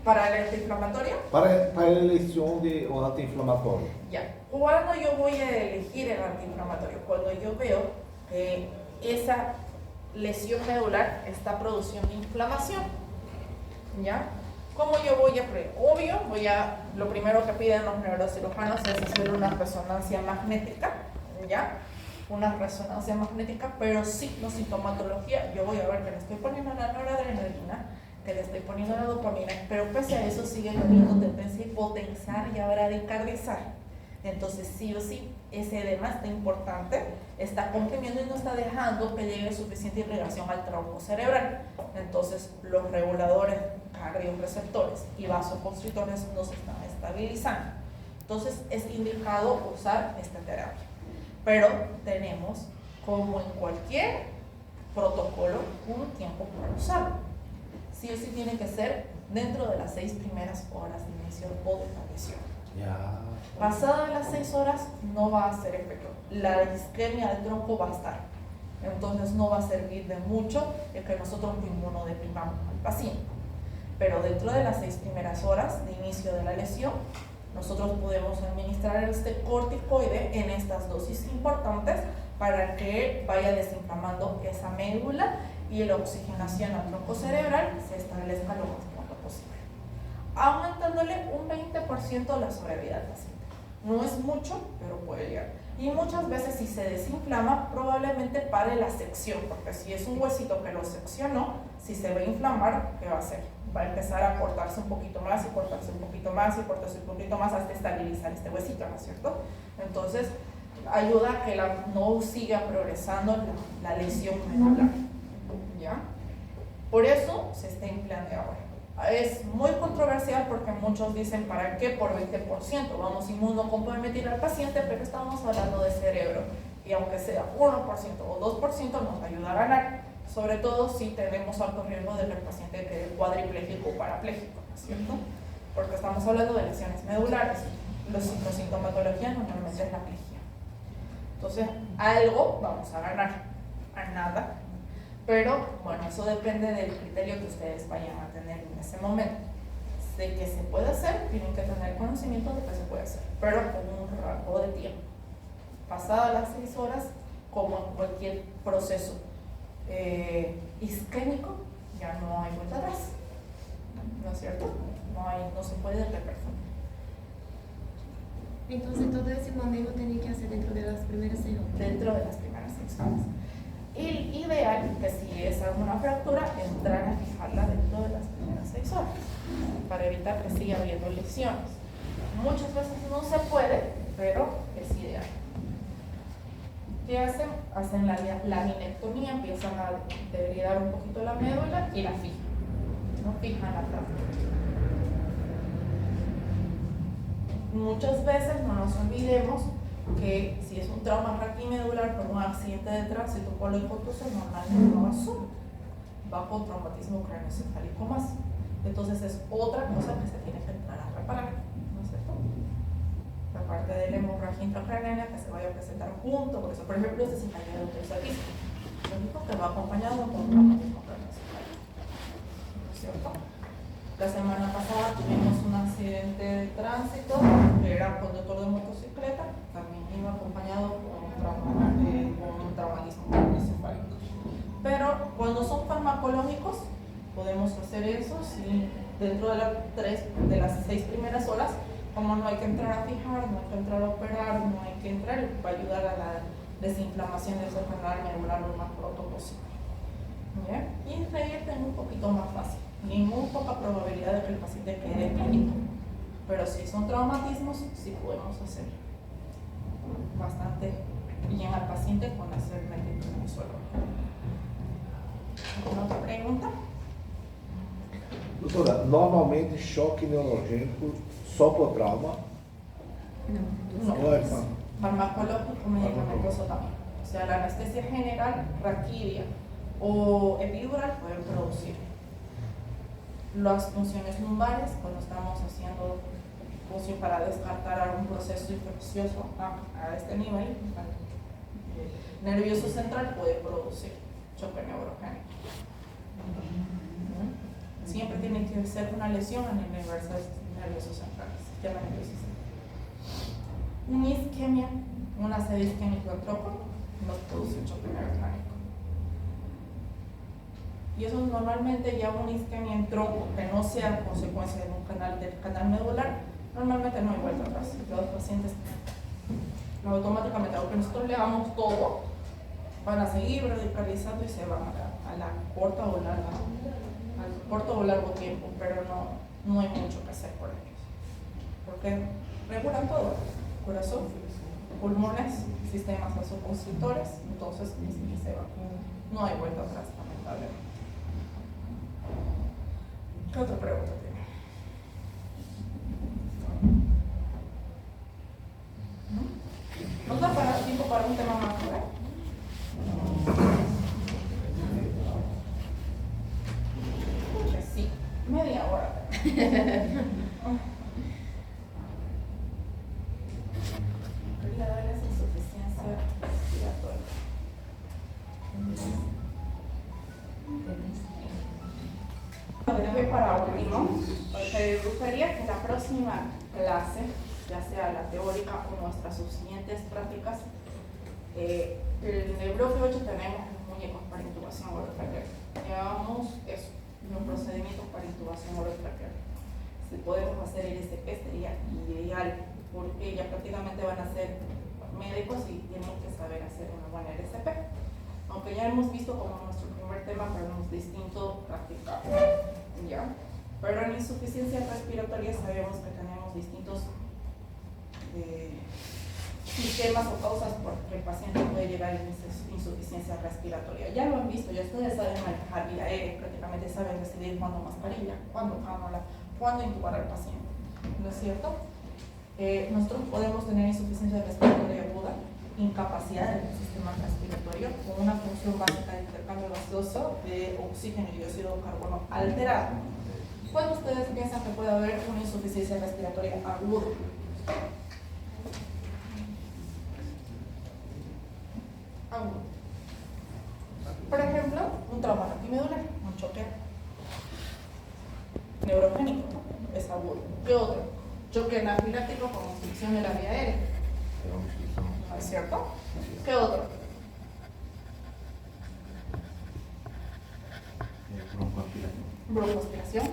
Para el antiinflamatorio, Para a eleição de um anti-inflamatório. ya. ¿Cuándo yo voy a elegir el antiinflamatorio? Cuando yo veo que esa lesión medular está produciendo inflamación, ¿ya? ¿Cómo yo voy a Obvio, lo primero que piden los neurocirujanos es hacer una resonancia magnética, ¿ya? Una resonancia magnética, pero sí, la sintomatología, yo voy a ver que le estoy poniendo la noradrenalina, que le estoy poniendo la dopamina, pero pese a eso sigue teniendo tendencia a hipotensar y a bradicardizar. Entonces, sí o sí, ese edema está importante, está comprimiendo y no está dejando que llegue suficiente irrigación al tronco cerebral. Entonces, los reguladores cardiorreceptores y vasoconstrictores no se están estabilizando. Entonces, es indicado usar esta terapia. Pero tenemos, como en cualquier protocolo, un tiempo para usarlo. Sí o sí tiene que ser dentro de las 6 primeras horas de inicio o de la lesión. Ya. Pasadas las 6 horas no va a hacer efecto. La isquemia del tronco va a estar. Entonces no va a servir de mucho el que nosotros inmunodeprimamos al paciente. Pero dentro de las 6 primeras horas de inicio de la lesión, nosotros podemos administrar este corticoide en estas dosis importantes para que vaya desinflamando esa médula y la oxigenación al tronco cerebral se establezca lo más pronto posible, aumentándole un 20% la sobrevida del paciente. No es mucho, pero puede llegar. Y muchas veces si se desinflama, probablemente pare la sección, porque si es un huesito que lo seccionó, si se va a inflamar, ¿qué va a hacer? Va a empezar a cortarse un poquito más y cortarse un poquito más y cortarse un poquito más hasta estabilizar este huesito, ¿no es cierto? Entonces, ayuda a que no siga progresando la lesión medular, ¿ya? Por eso se está empleando ahora. Es muy controversial porque muchos dicen, ¿para qué por 20%? Vamos a inmunocomprometer al paciente, pero estamos hablando de cerebro. Y aunque sea 1% o 2%, nos ayuda a ganar. Sobre todo si tenemos alto riesgo de que el paciente quede cuadripléjico o parapléjico, ¿no es cierto? Porque estamos hablando de lesiones medulares. La sintomatología normalmente es la plegia. Entonces, algo vamos a ganar, a nada. Pero, bueno, eso depende del criterio que ustedes vayan a tener en ese momento. De que se puede hacer, tienen que tener conocimiento de que se puede hacer, pero con un rango de tiempo. Pasadas las 6 horas, como en cualquier proceso isquémico, ya no hay vuelta atrás, ¿no es cierto? No se puede reperfudir. Entonces todo ese manejo tiene que hacer dentro de las primeras 6 horas. Dentro de las primeras 6 horas. Y ideal que si es alguna fractura, entrar a fijarla dentro de las primeras 6 horas para evitar que siga habiendo lesiones. Muchas veces no se puede, pero es ideal. ¿Qué hacen? Hacen la laminectomía, empiezan a degradar un poquito la médula y la fijan. No fijan la fractura. Muchas veces no nos olvidemos que si es un trauma raquimedular por un accidente de tránsito por la hipotusión, normalmente no va solo, va con traumatismo craneoencefálico más. Entonces es otra cosa que se tiene que entrar a reparar, ¿no es cierto? La parte de la hemorragia intracraneana que se vaya a presentar junto, por eso, por ejemplo, este se cayó de un tercer lo único que va acompañado con un traumatismo craneoencefálico, ¿no es cierto? La semana pasada tuvimos un accidente de tránsito, que era conductor de motocicleta, también iba acompañado con un traumatismo craneoencefálico. Pero cuando son farmacológicos, podemos hacer eso si dentro de las 6 primeras horas, como no hay que entrar a fijar, no hay que entrar a operar, no hay que entrar, va a ayudar a la desinflamación de ese canal medular lo más pronto posible. ¿Ya? Y reírte es un poquito más fácil. Y muy poca probabilidad de que el paciente quede clínico. Pero si son traumatismos, sí podemos hacer bastante bien al paciente con hacer metilprednisolona solo. ¿Alguna otra pregunta? Doutora, normalmente choque neurológico só por trauma? No. No. Ou é Farmacológico medicamentoso también. sea, la anestesia general, raquidia o epidural pueden producir. Las punciones lumbares, cuando estamos haciendo punción para descartar algún proceso infeccioso a este nivel, nervioso central puede producir choque neurogénico. Siempre tiene que ser una lesión a nivel nervioso central, sistema nervioso central. Una isquemia, una sed isquémico entrópico, nos produce choque neurogénico. Y eso normalmente ya una isquemia en tronco que no sea consecuencia de un del canal medular, normalmente no hay vuelta atrás. Los pacientes automáticamente, aunque nosotros le hagamos todo, van a seguir radicalizando y se van a la corta o larga, al corto o largo tiempo, pero no hay mucho que hacer por ellos. Porque regulan todo, corazón, pulmones, sistemas vasoconstrictores, entonces se va. No hay vuelta atrás, lamentablemente. ¿Qué otra pregunta tiene? ¿Nos da tiempo para un tema más, ¿verdad? Sí, media hora. Quería darles insuficiencia respiratoria. Lo dejé para último, porque me gustaría que la próxima clase, ya sea la teórica o nuestras subsiguientes prácticas, en el bloque 8 tenemos los muñecos para intubación orotraqueal. Llevamos eso, los procedimientos para intubación orotraqueal. Si podemos hacer el ISP sería ideal, porque ya prácticamente van a ser médicos y tienen que saber hacer una buena LSP. Aunque ya hemos visto como nuestro primer tema, pero es distinto practicar. ¿Ya? Pero en insuficiencia respiratoria sabemos que tenemos distintos sistemas o causas por que el paciente puede llegar a insuficiencia respiratoria. Ya lo han visto, ya ustedes saben manejar vía aérea, prácticamente saben decidir cuándo mascarilla, cuándo cánula, cuándo intubar al paciente. ¿No es cierto? Nosotros podemos tener insuficiencia respiratoria aguda, incapacidad del sistema respiratorio con una función básica de intercambio gaseoso de oxígeno y dióxido de carbono alterado. ¿Cuándo ustedes piensan que puede haber una insuficiencia respiratoria aguda? Agudo. Por ejemplo, un trauma raquimedular, un choque neurogénico, es agudo. ¿Qué otro? Choque anafiláctico con obstrucción de la vía aérea. ¿No es cierto? ¿Qué otro? Broncoaspiración.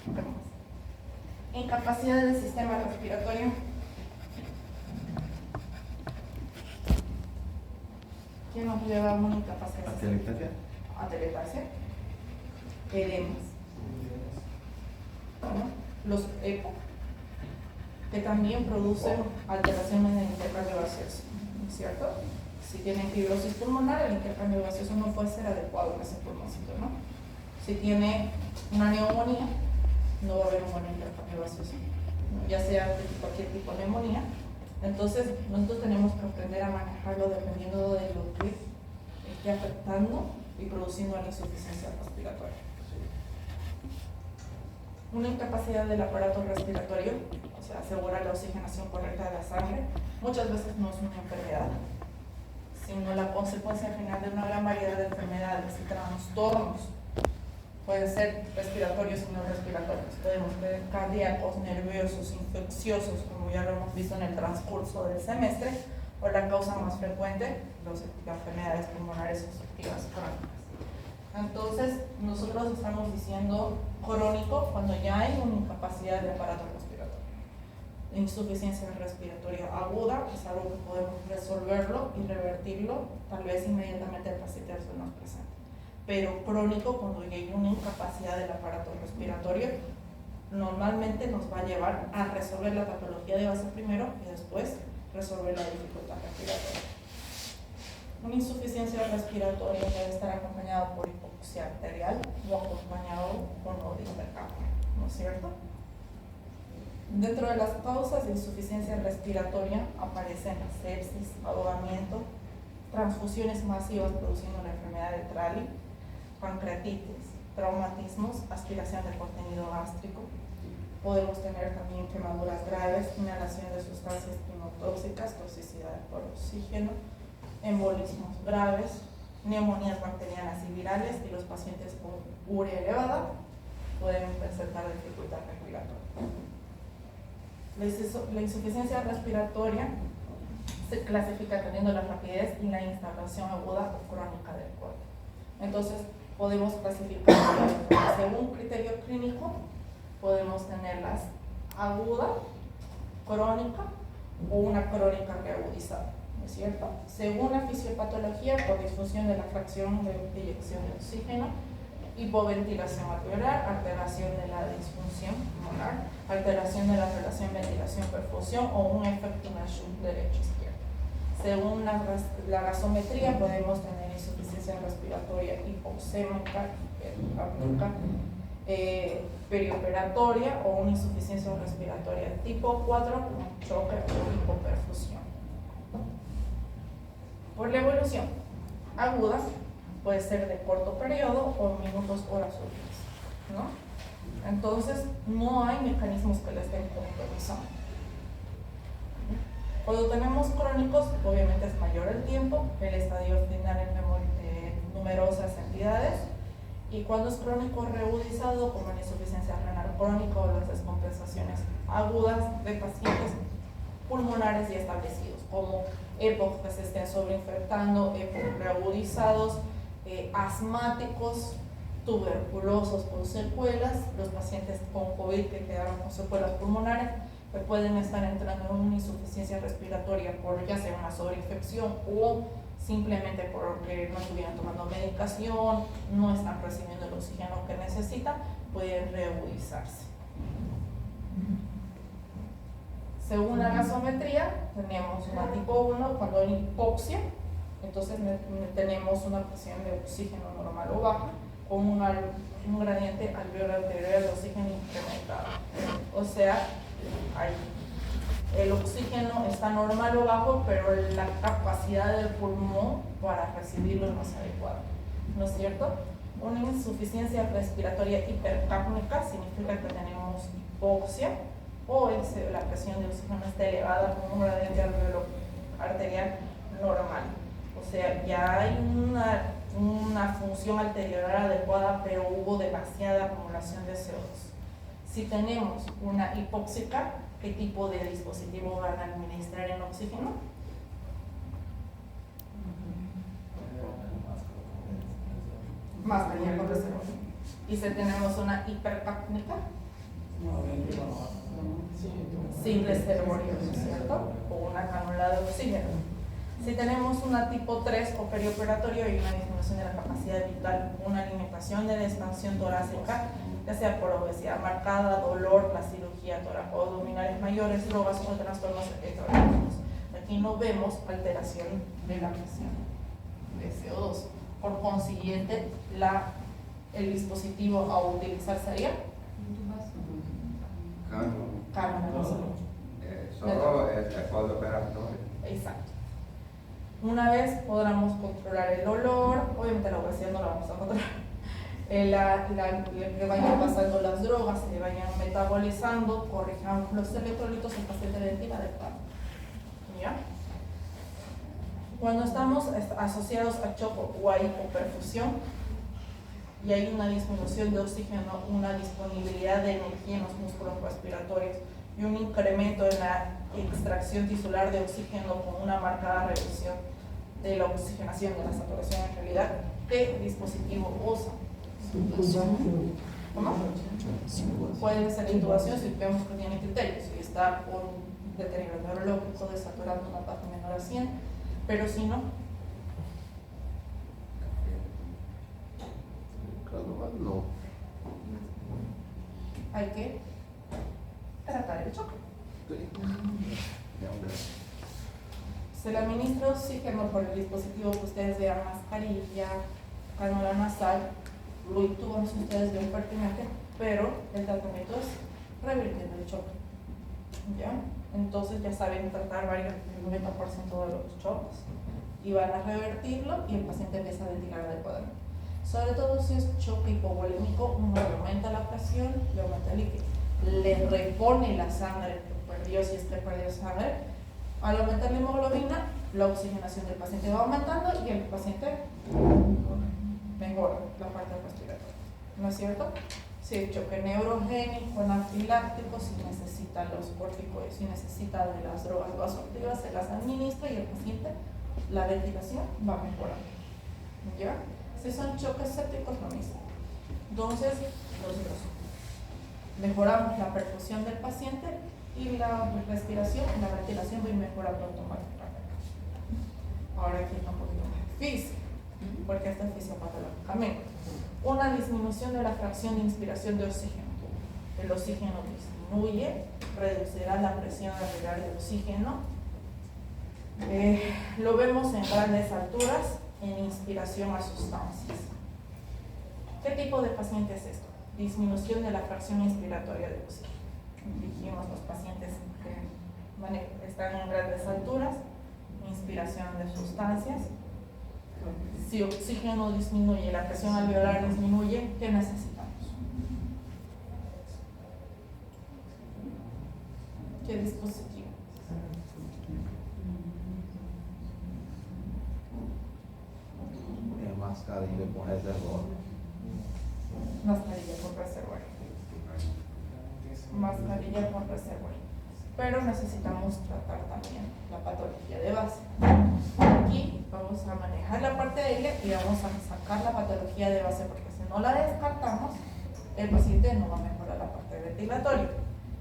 ¿Qué más? Incapacidad del sistema respiratorio. ¿Quién nos lleva a una incapacidad? Atelectasia. Edemas. Los EPO, que también producen alteraciones en el intercambio gaseoso, ¿no es cierto? Si tienen fibrosis pulmonar, el intercambio gaseoso no puede ser adecuado en ese pulmoncito, ¿no? Si tiene una neumonía, no va a haber un buen intercambio gaseoso, ¿no? Ya sea de cualquier tipo de neumonía. Entonces, nosotros tenemos que aprender a manejarlo dependiendo de lo que esté afectando y produciendo la insuficiencia respiratoria. Una incapacidad del aparato respiratorio, o sea, asegurar la oxigenación correcta de la sangre, muchas veces no es una enfermedad, sino la consecuencia final de una gran variedad de enfermedades y trastornos. Pueden ser respiratorios y no respiratorios, podemos ver cardíacos, nerviosos, infecciosos, como ya lo hemos visto en el transcurso del semestre, o la causa más frecuente, las enfermedades pulmonares obstructivas crónicas. Entonces, nosotros estamos diciendo crónico cuando ya hay una incapacidad del aparato respiratorio. La insuficiencia respiratoria aguda es algo que podemos resolverlo y revertirlo, tal vez inmediatamente el paciente se nos presente. Pero crónico, cuando ya hay una incapacidad del aparato respiratorio, normalmente nos va a llevar a resolver la patología de base primero y después resolver la dificultad respiratoria. Una insuficiencia respiratoria debe estar acompañada por hipoxia arterial o acompañado con odis del campo, ¿no es cierto? Dentro de las causas de insuficiencia respiratoria aparecen la sepsis, ahogamiento, transfusiones masivas produciendo la enfermedad de Trali, pancreatitis, traumatismos, aspiración del contenido gástrico. Podemos tener también quemaduras graves, inhalación de sustancias quimotóxicas, toxicidad por oxígeno, embolismos graves, neumonías bacterianas y virales, y los pacientes con urea elevada pueden presentar dificultad respiratoria. La insuficiencia respiratoria se clasifica teniendo la rapidez y la instauración aguda o crónica del cuerpo. Entonces, podemos clasificar según criterio clínico, podemos tenerlas aguda, crónica o una crónica reagudizada, ¿no es cierto? Según la fisiopatología, por disfunción de la fracción de eyección de oxígeno, hipoventilación alveolar, alteración de la disfunción pulmonar, alteración de la relación ventilación-perfusión o un efecto Shunt derecho-izquierdo. Según la gasometría, podemos tener insuficiencia respiratoria hipoxémica, hipercapnica, perioperatoria o una insuficiencia respiratoria tipo 4 con choque o hipoperfusión. Por la evolución aguda, puede ser de corto periodo o minutos, horas o días, ¿no? Entonces, no hay mecanismos que le estén compromisando. Cuando tenemos crónicos, obviamente es mayor el tiempo, el estadio final en numerosas entidades, y cuando es crónico reagudizado, como la insuficiencia renal crónica o las descompensaciones agudas de pacientes pulmonares ya establecidos, como EPOC que se estén sobreinfectando, EPOC reagudizados, asmáticos, tuberculosos con secuelas, los pacientes con COVID que quedaron con secuelas pulmonares, que pueden estar entrando en una insuficiencia respiratoria por ya sea una sobreinfección o simplemente porque no estuvieran tomando medicación, no están recibiendo el oxígeno que necesitan, pueden reagudizarse. Según la gasometría, tenemos una tipo 1 cuando hay hipoxia, entonces tenemos una presión de oxígeno normal o baja con un gradiente alveolar anterior de oxígeno incrementado. O sea, el oxígeno está normal o bajo, pero la capacidad del pulmón para recibirlo no es adecuada, ¿no es cierto? Una insuficiencia respiratoria hipercápnica significa que tenemos hipoxia o la presión de oxígeno está elevada con un gradiente arterial normal. O sea, ya hay una función arterial adecuada, pero hubo demasiada acumulación de CO2. Si tenemos una hipóxica, ¿qué tipo de dispositivo van a administrar en oxígeno? Mascarilla con reservorio. Y si tenemos una hipercápnica, sin reservorio, ¿no es cierto? O una cánula de oxígeno. Si tenemos una tipo 3 o perioperatorio, hay una disminución de la capacidad vital, una limitación de la expansión torácica, ya sea por obesidad marcada, dolor, la cirugía toracoabdominales mayores, drogas o trastornos electrolíticos. Aquí no vemos alteración de la presión de CO2. Por consiguiente, el dispositivo a utilizar sería cánula. Solo el postoperatorio. Exacto. Una vez podamos controlar el dolor, obviamente la obesidad no la vamos a controlar, que vayan pasando las drogas, se vayan metabolizando, corrijamos los electrolitos, el paciente ventila de paro. ¿Ya? Cuando estamos asociados a choco o a hipoperfusión y hay una disminución de oxígeno, una disponibilidad de energía en los músculos respiratorios y un incremento en la extracción tisular de oxígeno con una marcada reducción de la oxigenación de la saturación en realidad, ¿qué dispositivo usa? ¿Cómo? Puede ser intubación si vemos que tiene criterios, si está por un deterioro neurológico desaturando una parte menor a 100, pero si no, no. hay que tratar el choque. Se le administra oxígeno por el dispositivo que ustedes vean, mascarilla, cánula nasal, lo intuban si ustedes ven pertinente, pero el tratamiento es revirtiendo el choque. ¿Ya? Entonces ya saben tratar el 90% de los choques y van a revertirlo y el paciente empieza a ventilar adecuadamente. Sobre todo si es choque hipovolémico, uno le aumenta la presión, le aumenta el líquido, le repone la sangre que perdió, si es que perdió sangre. Al aumentar la hemoglobina, la oxigenación del paciente va aumentando y el paciente mejora la parte respiratoria. ¿No es cierto? Si el choque neurogénico, anafiláctico, si necesita los corticoides, si necesita de las drogas vasoactivas, se las administra y el paciente, la ventilación va mejorando. ¿Ya? Si son choques sépticos, lo mismo. Entonces, nosotros mejoramos la perfusión del paciente y la respiración, la ventilación va a ir mejorando automáticamente. Ahora aquí está un poquito más difícil, porque esta es fisiopatológicamente. Una disminución de la fracción de inspiración de oxígeno. El oxígeno disminuye, reducirá la presión arterial de oxígeno. Lo vemos en grandes alturas en inspiración a sustancias. ¿Qué tipo de paciente es esto? Disminución de la fracción inspiratoria de oxígeno. Dijimos los pacientes que están en grandes alturas, inspiración de sustancias. Si oxígeno disminuye, la presión alveolar disminuye, ¿qué necesitamos? ¿Qué dispositivo? Mascarilla con reservorio. Mascarilla con reservorio. Mascarilla con reservorio. Pero necesitamos tratar también la patología de base. Aquí vamos a manejar la parte aérea y vamos a sacar la patología de base, porque si no la descartamos, el paciente no va a mejorar la parte ventilatoria.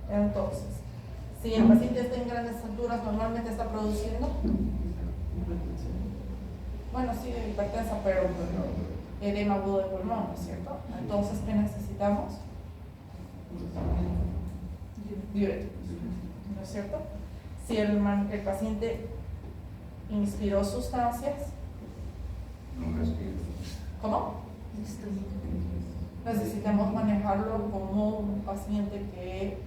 Entonces, si el paciente está en grandes alturas, normalmente está produciendo, bueno, sí, hipertensa, pero edema agudo de pulmón, ¿no es cierto? Entonces, ¿qué necesitamos? Diuréticos, ¿no es cierto? Si el paciente inspiró sustancias, No respiro. ¿cómo? Necesitamos manejarlo como un paciente que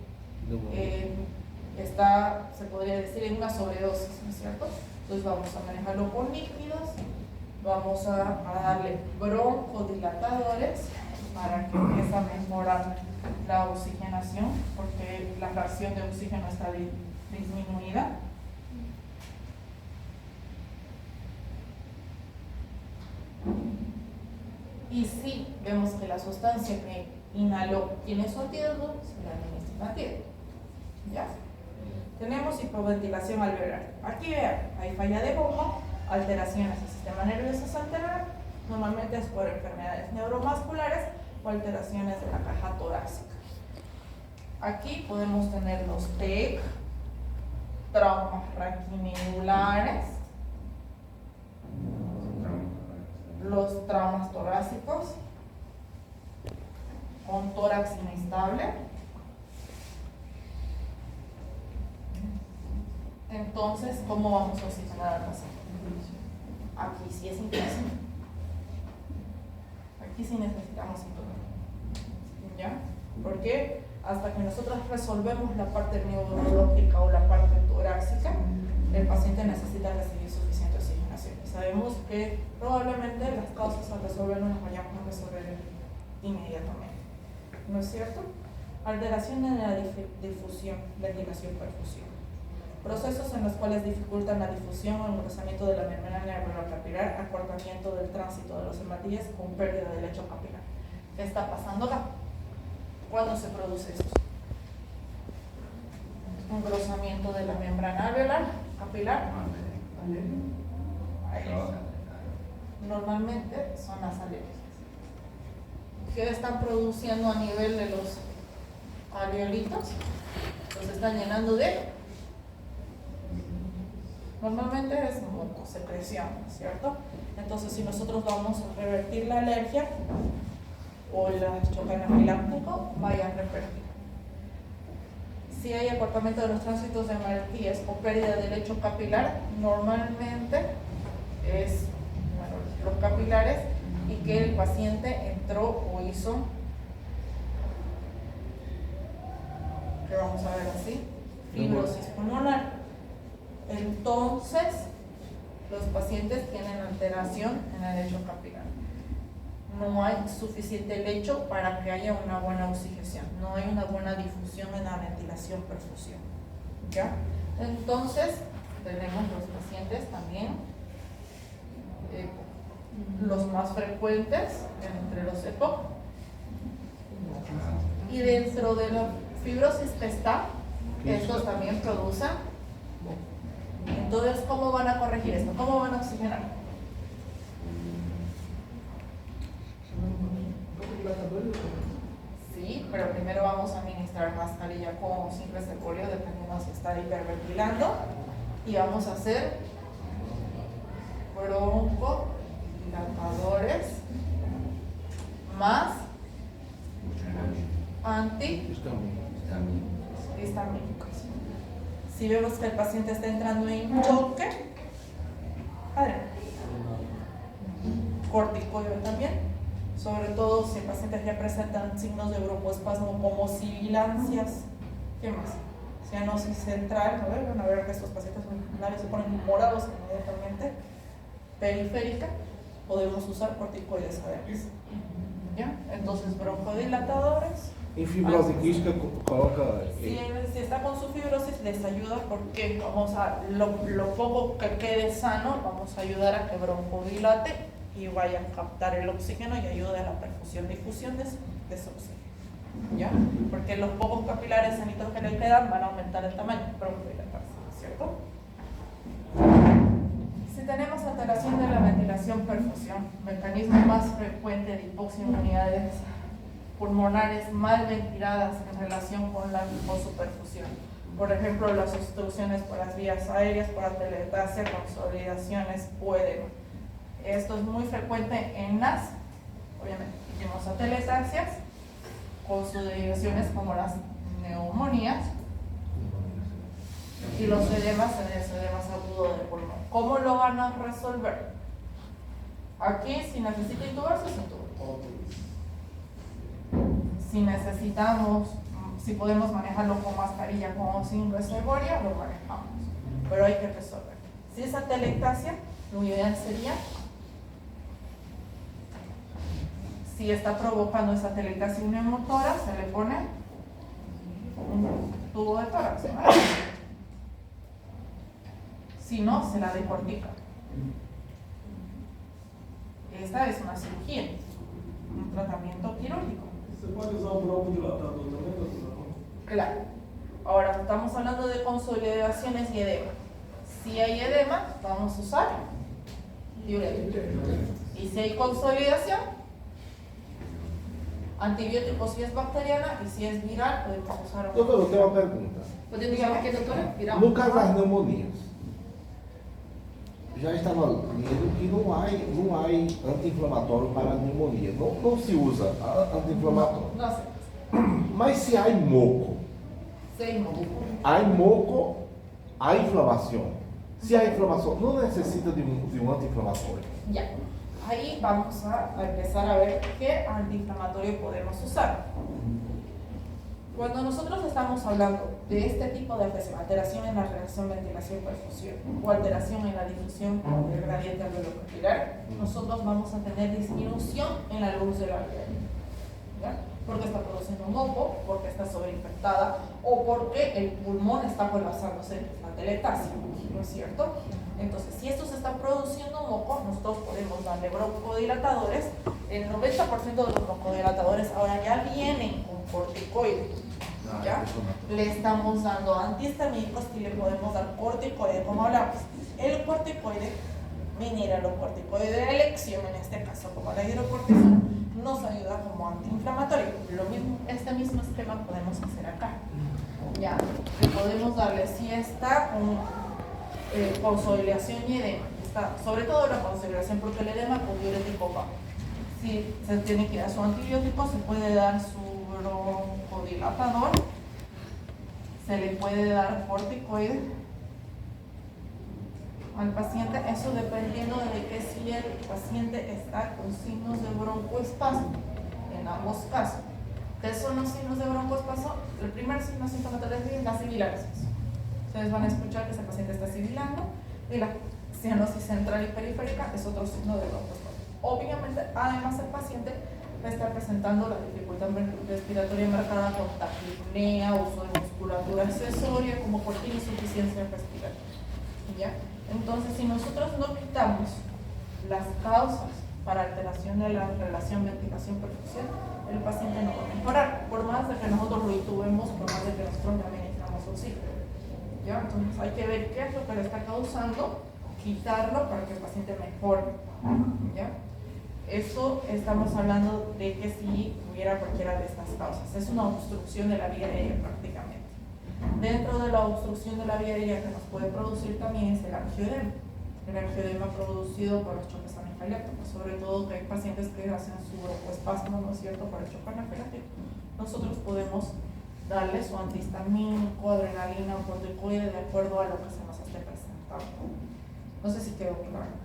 está, se podría decir, en una sobredosis, ¿no es cierto? Entonces vamos a manejarlo con líquidos, vamos a darle broncodilatadores para que empiece a mejorar la oxigenación, porque la fracción de oxígeno está disminuida. Y si vemos que la sustancia que inhaló tiene su antídoto, se le administra un antídoto. ¿Ya? Tenemos hipoventilación alveolar. Aquí vean, hay falla de bomba, alteraciones del sistema nervioso central, normalmente es por enfermedades neuromusculares o alteraciones de la caja torácica. Aquí podemos tener los TEC, traumas raquimedulares, los traumas torácicos, con tórax inestable. Entonces, ¿cómo vamos a oxigenar al paciente? Aquí sí es intensivo. Aquí sí necesitamos cinturón. ¿Ya? ¿Por qué? Hasta que nosotros resolvemos la parte neurológica o la parte torácica, el paciente necesita recibir suficiente oxigenación. Y sabemos que probablemente las causas al resolver no las vayamos a resolver inmediatamente. ¿No es cierto? Alteración en la difusión, ventilación-perfusión. Procesos en los cuales dificultan la difusión o engrosamiento de la membrana alveolar capilar, acortamiento del tránsito de los hematíes con pérdida del lecho capilar. ¿Qué está pasando acá? ¿Cuándo se produce esto? Engrosamiento de la membrana alveolar capilar. Normalmente son las alergias. ¿Qué están produciendo a nivel de los alveolitos? Los están llenando de... Normalmente es mucosecreción, ¿no es cierto? Entonces, si nosotros vamos a revertir la alergia o el choque anafiláctico, vaya a revertir. Si hay acortamiento de los tránsitos de hematíes o pérdida de lecho capilar, normalmente es los capilares y que el paciente entró o hizo, que vamos a ver así, fibrosis pulmonar. Entonces, los pacientes tienen alteración en el lecho capilar. No hay suficiente lecho para que haya una buena oxigenación, no hay una buena difusión en la ventilación-perfusión. ¿Ya? Entonces, tenemos los pacientes también, los más frecuentes entre los EPOC. Y dentro de la fibrosis testal, estos también producen. Entonces, ¿cómo van a corregir esto? ¿Cómo van a oxigenar? Sí, pero primero vamos a administrar mascarilla con o sin reservorio, dependiendo si está hiperventilando. Y vamos a hacer broncodilatadores más antihistamínicos. Si vemos que el paciente está entrando en choque, adelante. Corticoide también, sobre todo si el paciente ya presentan signos de broncoespasmo como sibilancias. ¿Qué más? Cianosis central, ¿no? Van a ver que estos pacientes pulmonares se ponen morados inmediatamente. Periférica, podemos usar corticoides además. ¿Ya? Entonces, broncodilatadores. Em fibrose quística, coloca. Si está con su fibrosis, les ayuda porque vamos a, lo poco que quede sano, vamos a ayudar a que broncodilate y vaya a captar el oxígeno y ayude a la perfusión, difusión de ese oxígeno. ¿Ya? Porque los pocos capilares sanitos que le quedan van a aumentar el tamaño, broncodilatarse, ¿cierto? Si tenemos alteración de la ventilación-perfusión, mecanismo más frecuente de hipoxinmunidades pulmonares mal ventiladas en relación con su perfusión. Por ejemplo, las obstrucciones por las vías aéreas, por atelectasia, consolidaciones, pueden. Esto es muy frecuente en las, obviamente, tenemos atelectasias, consolidaciones como las neumonías y los edemas agudos del pulmón. ¿Cómo lo van a resolver? Aquí, si necesita intubarse, se intuba. Si necesitamos, si podemos manejarlo con mascarilla o sin reservorio, lo manejamos. Pero hay que resolver. Si es atelectasia, lo ideal sería, si está provocando esa atelectasia neumotora, se le pone un tubo de tórax. Si no, se la decortica. Esta es una cirugía, un tratamiento quirúrgico. ¿Se puede usar un broncodilatador también, doctora? Claro. Ahora estamos hablando de consolidaciones y edema. Si hay edema, vamos a usar diurético. Y si hay consolidación, antibiótico si es bacteriana y si es viral, podemos usar Doutor, eu tenho uma pergunta. Podemos usar o que, doutora? Viral? No caso das pneumonias, já estava lendo que não há anti-inflamatório para a pneumonia. Não se usa anti-inflamatório. No sé. Mas se há moco, há inflamação. Se há inflamação, não necessita de um anti-inflamatório. Ya. Ahí vamos a empezar a ver qué antiinflamatorio podemos usar. Cuando nosotros estamos hablando de este tipo de afección, alteración en la reacción ventilación-perfusión o alteración en la difusión del gradiente alveolo-capilar, nosotros vamos a tener disminución en la luz de la alveolo. ¿Ya? Porque está produciendo un moco, porque está sobreinfectada o porque el pulmón está colapsándose, la atelectasia, ¿no es cierto? Entonces, si esto se está produciendo moco, nosotros podemos darle broncodilatadores. El 90% de los broncodilatadores ahora ya vienen con corticoides. ¿Ya? Le estamos dando antihistamínicos y le podemos dar corticoide, como hablamos. El corticoide, mineralocorticoide de elección, en este caso como la hidrocortisona, nos ayuda como antiinflamatorio. Lo mismo, este mismo esquema podemos hacer acá. Ya, le podemos darle si está con consolidación y edema, está, sobre todo la consolidación, porque el edema con diurético va. Si se tiene que dar su antibiótico, se puede dar su broncodilatador, se le puede dar corticoide al paciente, eso dependiendo de que si el paciente está con signos de broncoespasmo, en ambos casos. ¿Qué son los signos de broncoespasmo? El primer signo sintomático es la sibilancia. Ustedes van a escuchar que ese paciente está sibilando y la cianosis central y periférica es otro signo de broncoespasmo. Obviamente, además el paciente va a estar presentando la dificultad respiratoria marcada con taquipnea, uso de musculatura accesoria, como por insuficiencia respiratoria. ¿Ya? Entonces, si nosotros no quitamos las causas para alteración de la relación ventilación-perfusión, el paciente no va a mejorar, por más de que nosotros lo intubemos, por más de que nosotros le administramos oxígeno. ¿Ya? Entonces hay que ver qué es lo que le está causando, quitarlo para que el paciente mejore. ¿Ya? Eso estamos hablando de que si hubiera cualquiera de estas causas. Es una obstrucción de la vía aérea prácticamente. Dentro de la obstrucción de la vía aérea que nos puede producir también es el angioedema. El angioedema producido por los choques anafilácticos, sobre todo que hay pacientes que hacen su broncoespasmo, ¿no es cierto?, por el choque anafiláctico. Nosotros podemos darle su antihistamínico, adrenalina o corticoide de acuerdo a lo que se nos esté presentando. No sé si quedó claro.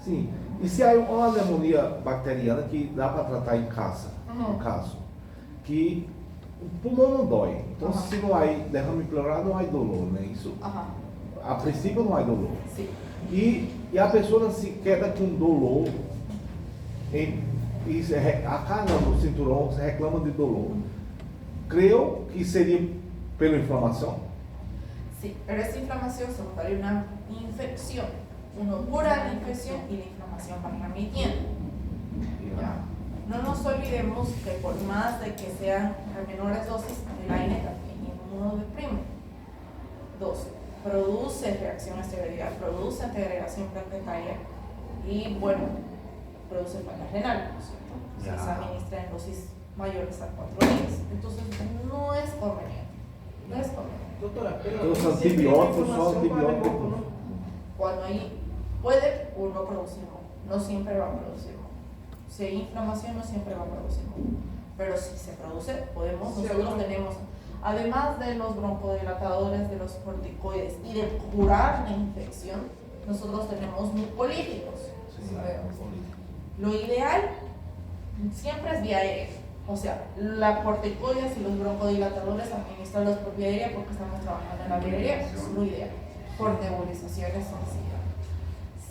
Sim. E se há uma pneumonia bacteriana que dá para tratar em casa, no caso, que o pulmão não dói. Então, se não há derrame pleural, não há dolor, né? Isso, a princípio, não há dolor. Sim. E a pessoa se queda com dolor, acá no cinturão se reclama de dolor. Creio que seria pela inflamação. Sí, pero esa inflamación se vuelve una infección. Uno cura la infección y la inflamación va remitiendo. ¿Ya? No nos olvidemos que por más de que sean a menores dosis, el aire también inmunodeprime. 2. Produce reacción a esterilidad, produce antiagregación plaquetaria y, bueno, produce falta renal, ¿no es cierto? Se administra en dosis mayores a 4 días. Entonces, no es conveniente. No es conveniente. Doutora, Los antibióticos son antibióticos. Cuando hay, puede o no producir moco, no siempre va a producir moco. Si hay inflamación, no siempre va a producir moco. Pero si se produce, podemos, nosotros tenemos, además de los broncodilatadores, de los corticoides y de curar la infección, nosotros tenemos mucolíticos. Lo ideal siempre es vía aérea. O sea, la corticoides y los broncodilatadores administrarlos por vía aérea porque estamos trabajando en la vía aérea, es lo ideal, por nebulizaciones sencillas.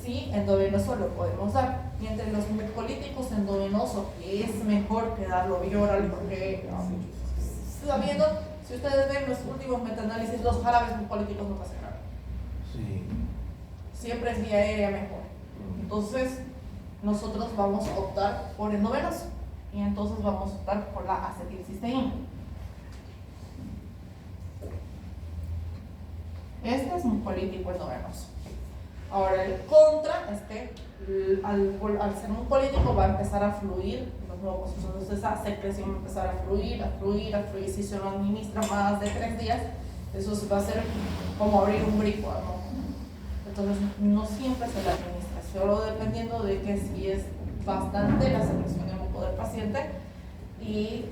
Sí, endovenoso lo podemos dar. Y entre los mucolíticos endovenoso, que es mejor que darlo vía oral porque, sabiendo, si ustedes ven los últimos metaanálisis, los jarabes mucolíticos no pasan nada. Sí. Siempre es vía aérea mejor. Entonces, nosotros vamos a optar por endovenoso. Y entonces vamos a optar por la acetilcisteína. Este es mucolítico endovenoso. Ahora, el contra es que al ser mucolítico va a empezar a fluir los globos. Entonces esa secreción va a empezar a fluir. Si se lo administra más de 3 días, eso va a ser como abrir un grifo, ¿no? Entonces, no siempre se la administra, solo dependiendo de que si es bastante la secreción de moco del paciente y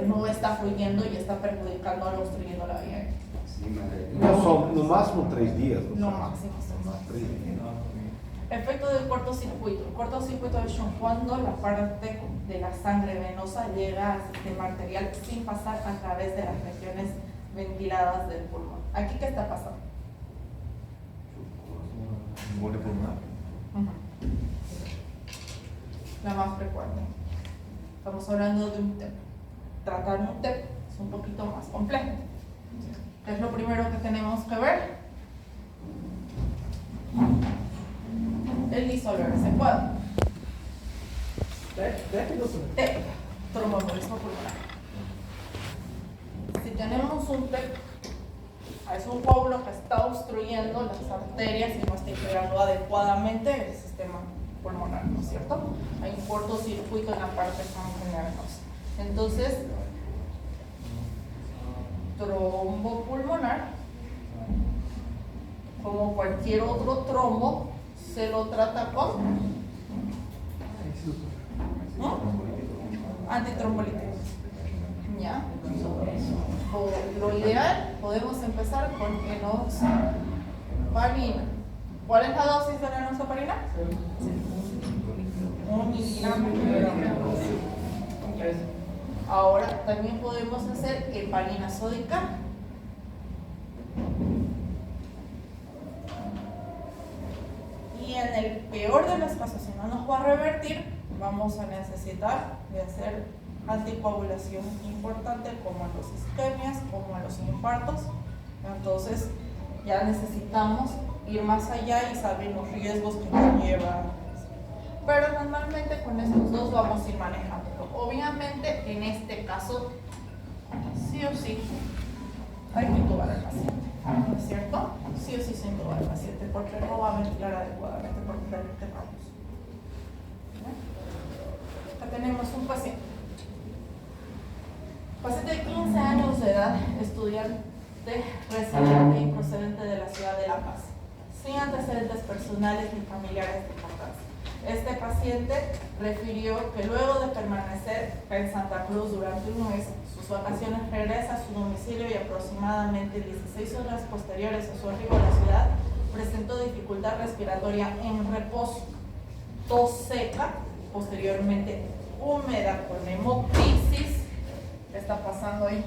no está fluyendo y está perjudicando o obstruyendo la vía aérea. Não, só no máximo 3 dias. No máximo 3 días. Efecto del cortocircuito. El cortocircuito es cuando la parte de la sangre venosa llega al sistema arterial sin pasar a través de las regiones ventiladas del pulmón. ¿Aquí qué está pasando? Embolia pulmonar. La más frecuente. Estamos hablando de un TEP. Tratar un TEP es un poquito más complejo. ¿Qué es lo primero que tenemos que ver? El disolver ese cuadro. TEP, tromboembolismo pulmonar. Si tenemos un TEP, es un coágulo que está obstruyendo las arterias y no está integrando adecuadamente el sistema pulmonar, ¿no es cierto? Hay un cortocircuito en la parte sanguínea. Entonces, trombo pulmonar, como cualquier otro trombo, se lo trata con antitrombolíticos. ¿Ya? Lo ideal, podemos empezar con enoxaparina. ¿Cuál es la dosis de la enoxaparina? 1 miligramo. Ahora también podemos hacer heparina sódica. Y el peor de los casos, si no nos va a revertir, vamos a necesitar de hacer anticoagulación importante, como en los isquemias, como en los infartos. Entonces ya necesitamos ir más allá y saber los riesgos que conlleva. Pero normalmente con estos dos vamos a ir manejando. Obviamente en este caso, sí o sí, hay que intubar al paciente, ¿no es cierto? Sí o sí se intuba al paciente porque no va a ventilar adecuadamente porque realmente vamos. Acá tenemos un paciente. Paciente de 15 años de edad, estudiante, residente y procedente de la ciudad de La Paz, sin antecedentes personales ni familiares de importancia. Este paciente refirió que luego de permanecer en Santa Cruz durante un mes, sus vacaciones, regresa a su domicilio y aproximadamente 16 horas posteriores a su arribo a la ciudad presentó dificultad respiratoria en reposo, tos seca, posteriormente húmeda con hemoptisis. ¿Qué está pasando ahí?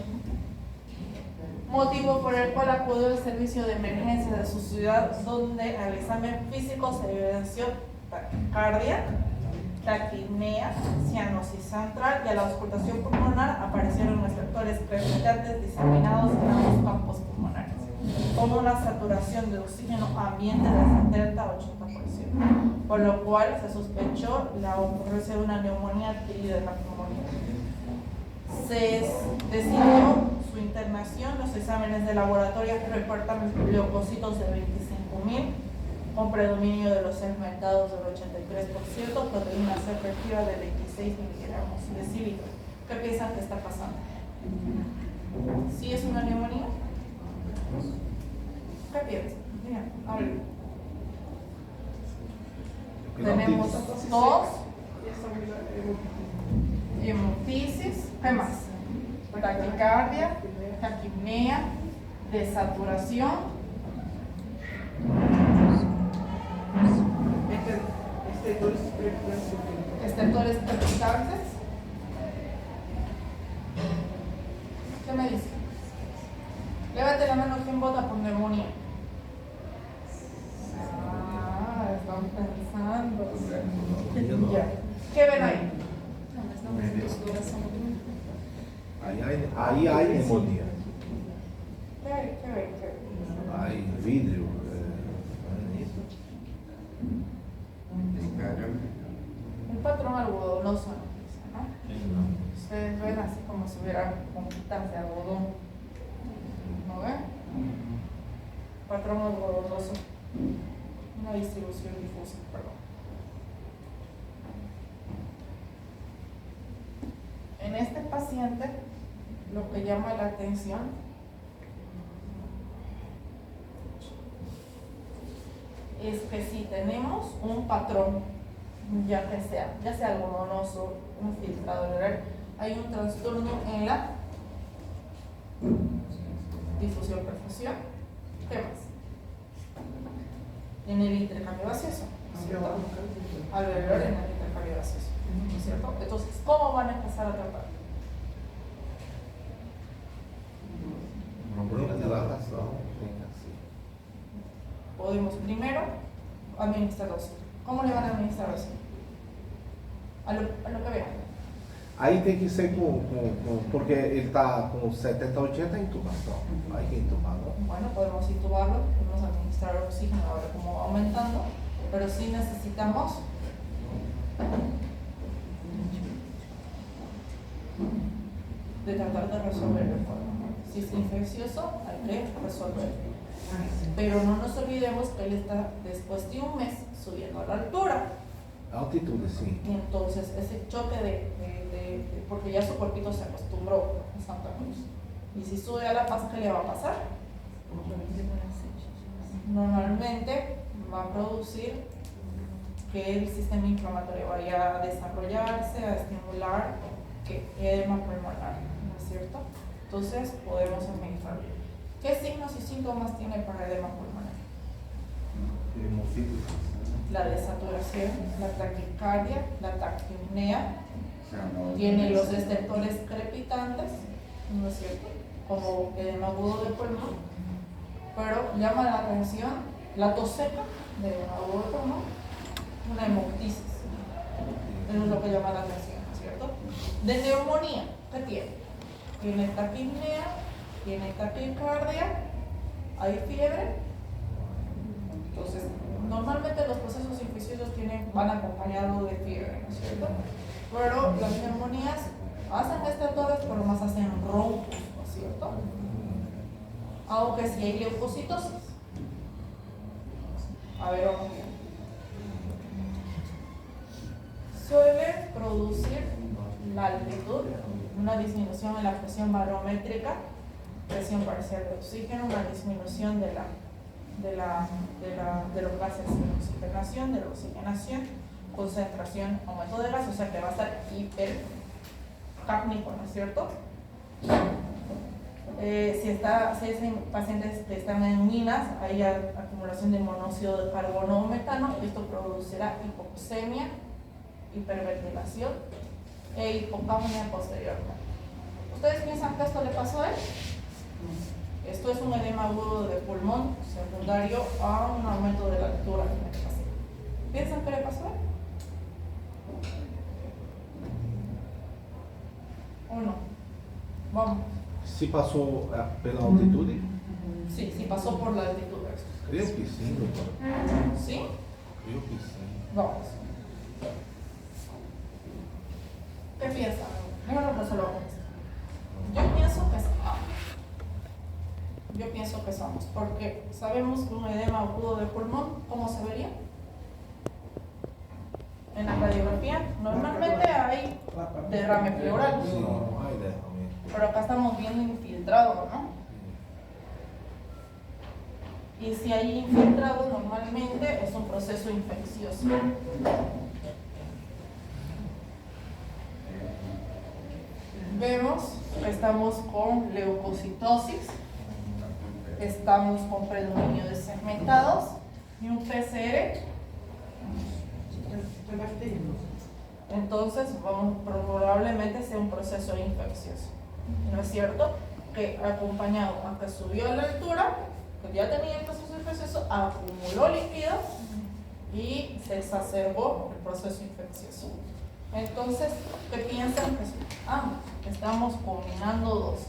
Motivo por el cual acudió al servicio de emergencia de su ciudad, donde al examen físico se evidenció taquicardia, taquipnea, cianosis central y a la auscultación pulmonar aparecieron receptores crepitantes diseminados en ambos campos pulmonares, con una saturación de oxígeno ambiente de 70 a 80%, por lo cual se sospechó la ocurrencia de una neumonía adquirida en la pulmonía. Se decidió su internación. Los exámenes de laboratorio reportan leucocitos de 25.000 con predominio de los segmentados del 83%, proteína C reactiva de 26 miligramos decilitro. ¿Qué piensan que está pasando? ¿Sí es una neumonía? ¿Qué piensan? Miren, hablen. Tenemos tos, hemoptisis, ¿qué más? Taquicardia, taquipnea, desaturación. Estertores percutantes. ¿Qué me dice? Levante la mano quien vota por neumonía. Están pensando. Ya. ¿Qué ven ahí? Ahí hay neumonía. ¿Qué ven? Hay vidrio. Un patrón algodonoso, ¿no? Ustedes ven así como si hubiera conquitas de algodón. ¿No ven? Patrón algodonoso. Una distribución difusa, perdón. En este paciente, lo que llama la atención es que si tenemos un patrón, ya sea algodonoso, un filtrado oral, hay un trastorno en la difusión-perfusión. ¿Qué más? En el intercambio gaseoso, ¿cierto? Alveolar en el intercambio gaseoso, ¿cierto? Entonces, ¿cómo van a empezar a tratar? Podemos primero administrar dosis. ¿Cómo le van a administrar dosis? A lo que vean. Aí tem que ser porque ele está com 70, 80 intubação. Aí que intubar, ¿no? Bueno, podemos intubarlo, podemos administrar oxígeno ahora como va aumentando, pero sí necesitamos de tratar de resolverlo. Si es infeccioso, hay que resolverlo. Pero no nos olvidemos que él está después de un mes subiendo a la altura. Altitude, sim. Y entonces ese choque porque ya su cuerpito se acostumbró a Santa Cruz. Y si sube a La Paz, ¿qué le va a pasar? Normalmente va a producir que el sistema inflamatorio vaya a desarrollarse, a estimular que edema pulmonar, ¿no es cierto? Entonces podemos administrar. ¿Qué signos y síntomas tiene para edema pulmonar? La desaturación, la taquicardia, la taquipnea, tiene los estertores crepitantes, ¿no es cierto? Como edema agudo de pulmón, pero llama la atención la tos seca de edema agudo de pulmón una hemoptisis. Eso es lo que llama la atención, ¿cierto? De neumonía, ¿qué tiene? Tiene taquipnea, tiene taquicardia, hay fiebre. Entonces, normalmente los procesos infecciosos van acompañados de fiebre, ¿no es cierto? Pero las neumonías hacen estertores, pero más hacen roncos, ¿no es cierto? Aunque sí hay leucocitosis. A ver, vamos bien. Suele producir la altitud, una disminución en la presión barométrica, presión parcial de oxígeno, una disminución de los gases de la oxigenación, concentración, aumento de gas, o sea que va a estar hipercápnico, ¿no es cierto? Si pacientes que están en minas, hay acumulación de monóxido de carbono o metano, y esto producirá hipoxemia, hiperventilación e hipocapnia posteriormente. ¿Ustedes piensan que esto le pasó a él? Esto es un edema agudo de pulmón secundario a un aumento de la altura en el paciente. ¿Piensan que le pasó a él? ¿O no? Vamos. Se passou pela altitude? Sí, pasó por la altitud. Creio que sim, doutor. ¿Sí? Creio que sim. Vamos. ¿Qué piensan? Déjalo resolvamos. Yo pienso que somos, porque sabemos que un edema agudo de pulmón, ¿cómo se vería? En la radiografía, normalmente hay derrame pleural, Sim, não há ideia também. pero acá estamos viendo infiltrado, ¿no? Y si hay infiltrado, normalmente es un proceso infeccioso. Vemos que estamos con leucocitosis, estamos con predominio de segmentados y un PCR. Entonces, probablemente sea un proceso infeccioso. ¿No es cierto? Que acompañado a que subió a la altura, que ya tenía el proceso infeccioso, acumuló líquidos y se exacerbó el proceso infeccioso. Entonces, ¿qué piensan? Que estamos combinando dos.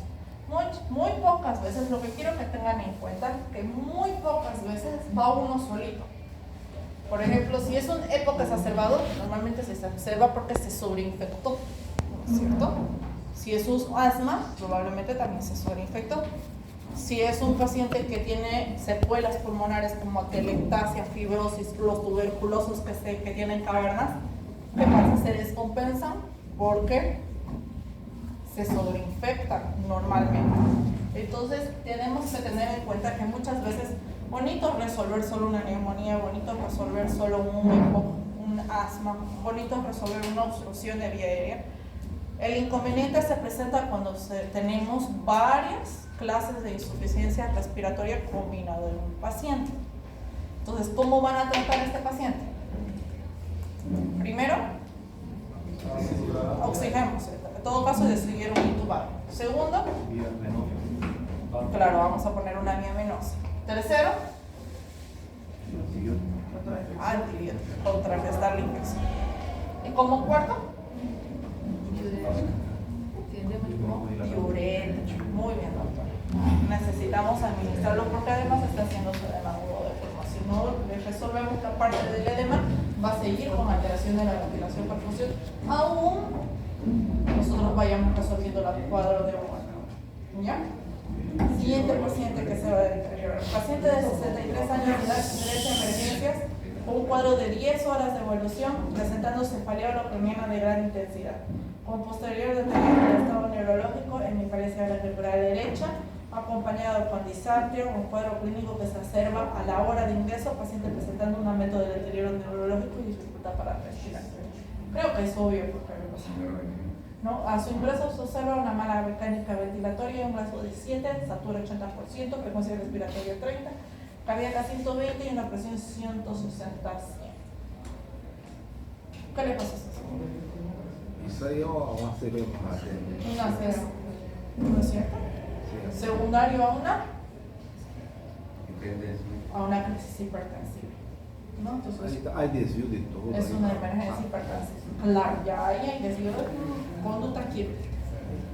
Muy pocas veces, lo que quiero que tengan en cuenta, que muy pocas veces va uno solito. Por ejemplo, si es un EPOC exacerbado, normalmente se exacerba porque se sobreinfectó, ¿no es cierto? Si es un asma, probablemente también se sobreinfectó. Si es un paciente que tiene secuelas pulmonares como atelectasia, fibrosis, los tuberculosos que tienen cavernas, ¿qué pasa? Se descompensan porque se sobreinfectan normalmente. Entonces tenemos que tener en cuenta que muchas veces, bonito resolver solo una neumonía, bonito resolver solo un asma, bonito resolver una obstrucción de vía aérea. El inconveniente se presenta cuando tenemos varias clases de insuficiencia respiratoria combinado en un paciente. Entonces, ¿cómo van a tratar a este paciente? Primero, oxigenamos. En todo caso, decidieron intubar. Segundo, claro, vamos a poner una vía venosa. Tercero, antibiótico, contrarrestar la infección. Y como cuarto, diurético. Muy bien, doctor. Necesitamos administrarlo porque además está haciendo su edema agudo de pulmón. Si no le resolvemos la parte del edema, va a seguir con alteración de la ventilación perfusión, aún nosotros vayamos resolviendo el cuadro de muerte. ¿Ya? Siguiente paciente que se va a deteriorar. Paciente de 63 años de edad, ingresa a emergencias, con un cuadro de 10 horas de evolución, presentando cefalea locroniana de gran intensidad, con posterior deterioro del estado neurológico, hemiparesia ventricular derecha, acompañado con disartria, un cuadro clínico que se exacerba a la hora de ingreso, paciente presentando un aumento de deterioro neurológico y dificultad para respirar. Creo que es obvio porque ¿no? A su ingreso se observa una mala mecánica ventilatoria, un brazo de 7, satura 80%, frecuencia respiratoria 30, cardíaca 120 y una presión 160 a 100. ¿Qué le pasa a eso? Isso aí é uma hemorragia. Una cero, ¿no es cierto? Secundario a una crisis hipertensiva. ¿no? Entonces, Hay desvío de todo. es una emergencia hipertensiva. Claro, ya ahí hay desvío de conducta química.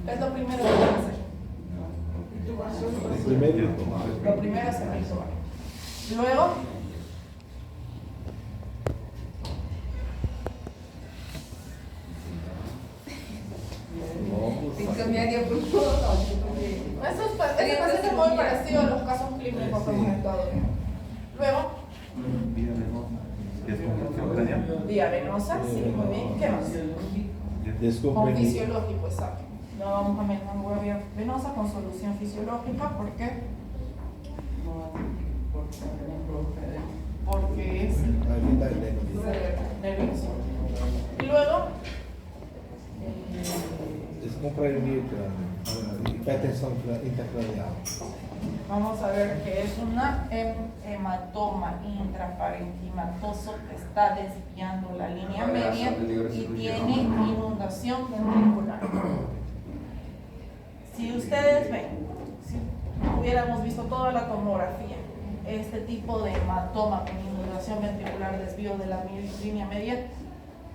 Es lo primero que hay que hacer. El primero es tomar. Lo primero es el intubar. Luego, Encaminharia por neurológico, porque ese paciente es muy parecido a los casos clínicos que hemos estado viendo. Luego, Vía venosa, descompresión craneal. vía venosa, sí, muy bien. ¿Qué más? Con Descomprimido. fisiológico, exacto. No vamos a meter una vía venosa con solución fisiológica, ¿por qué? Porque es Ayuda eléctrica. nervioso. Y luego, Descomprimir el cráneo. Hipertensão intracraneal. vamos a ver que es una hematoma intraparenquimatoso que está desviando la línea media y tiene inundación ventricular. Si ustedes ven, si hubiéramos visto toda la tomografía, este tipo de hematoma con inundación ventricular, desvío de la línea media,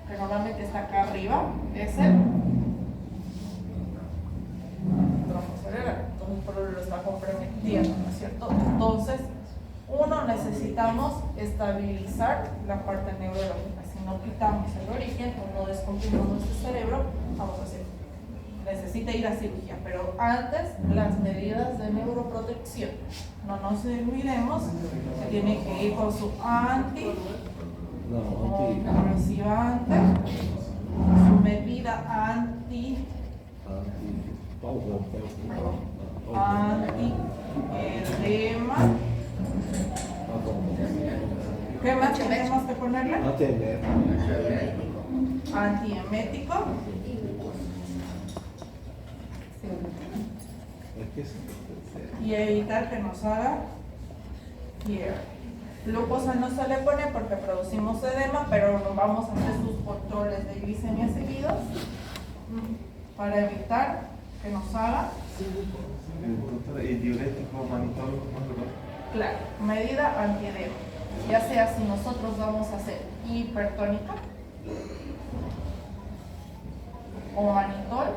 que normalmente está acá arriba, es el trombo cerebral. Entonces, por eso lo está comprometiendo, ¿no es cierto? Entonces, uno, necesitamos estabilizar la parte neurológica. Si no quitamos el origen o no descomprimimos nuestro cerebro, vamos a hacer, necesita ir a cirugía. Pero antes, las medidas de neuroprotección. No nos olvidemos que tiene que ir con su convulsivante, su medida anti-edema. ¿Qué más tenemos que ponerle? Antiemético. Y evitar que nos haga fiebre. Glucosa no se le pone porque producimos edema, pero vamos a hacer sus controles de glicemia seguidos para evitar que nos haga. Doctora, ¿y diurético, manitol, Claro, medida antiedema. Ya sea si nosotros vamos a hacer hipertónica o manitol,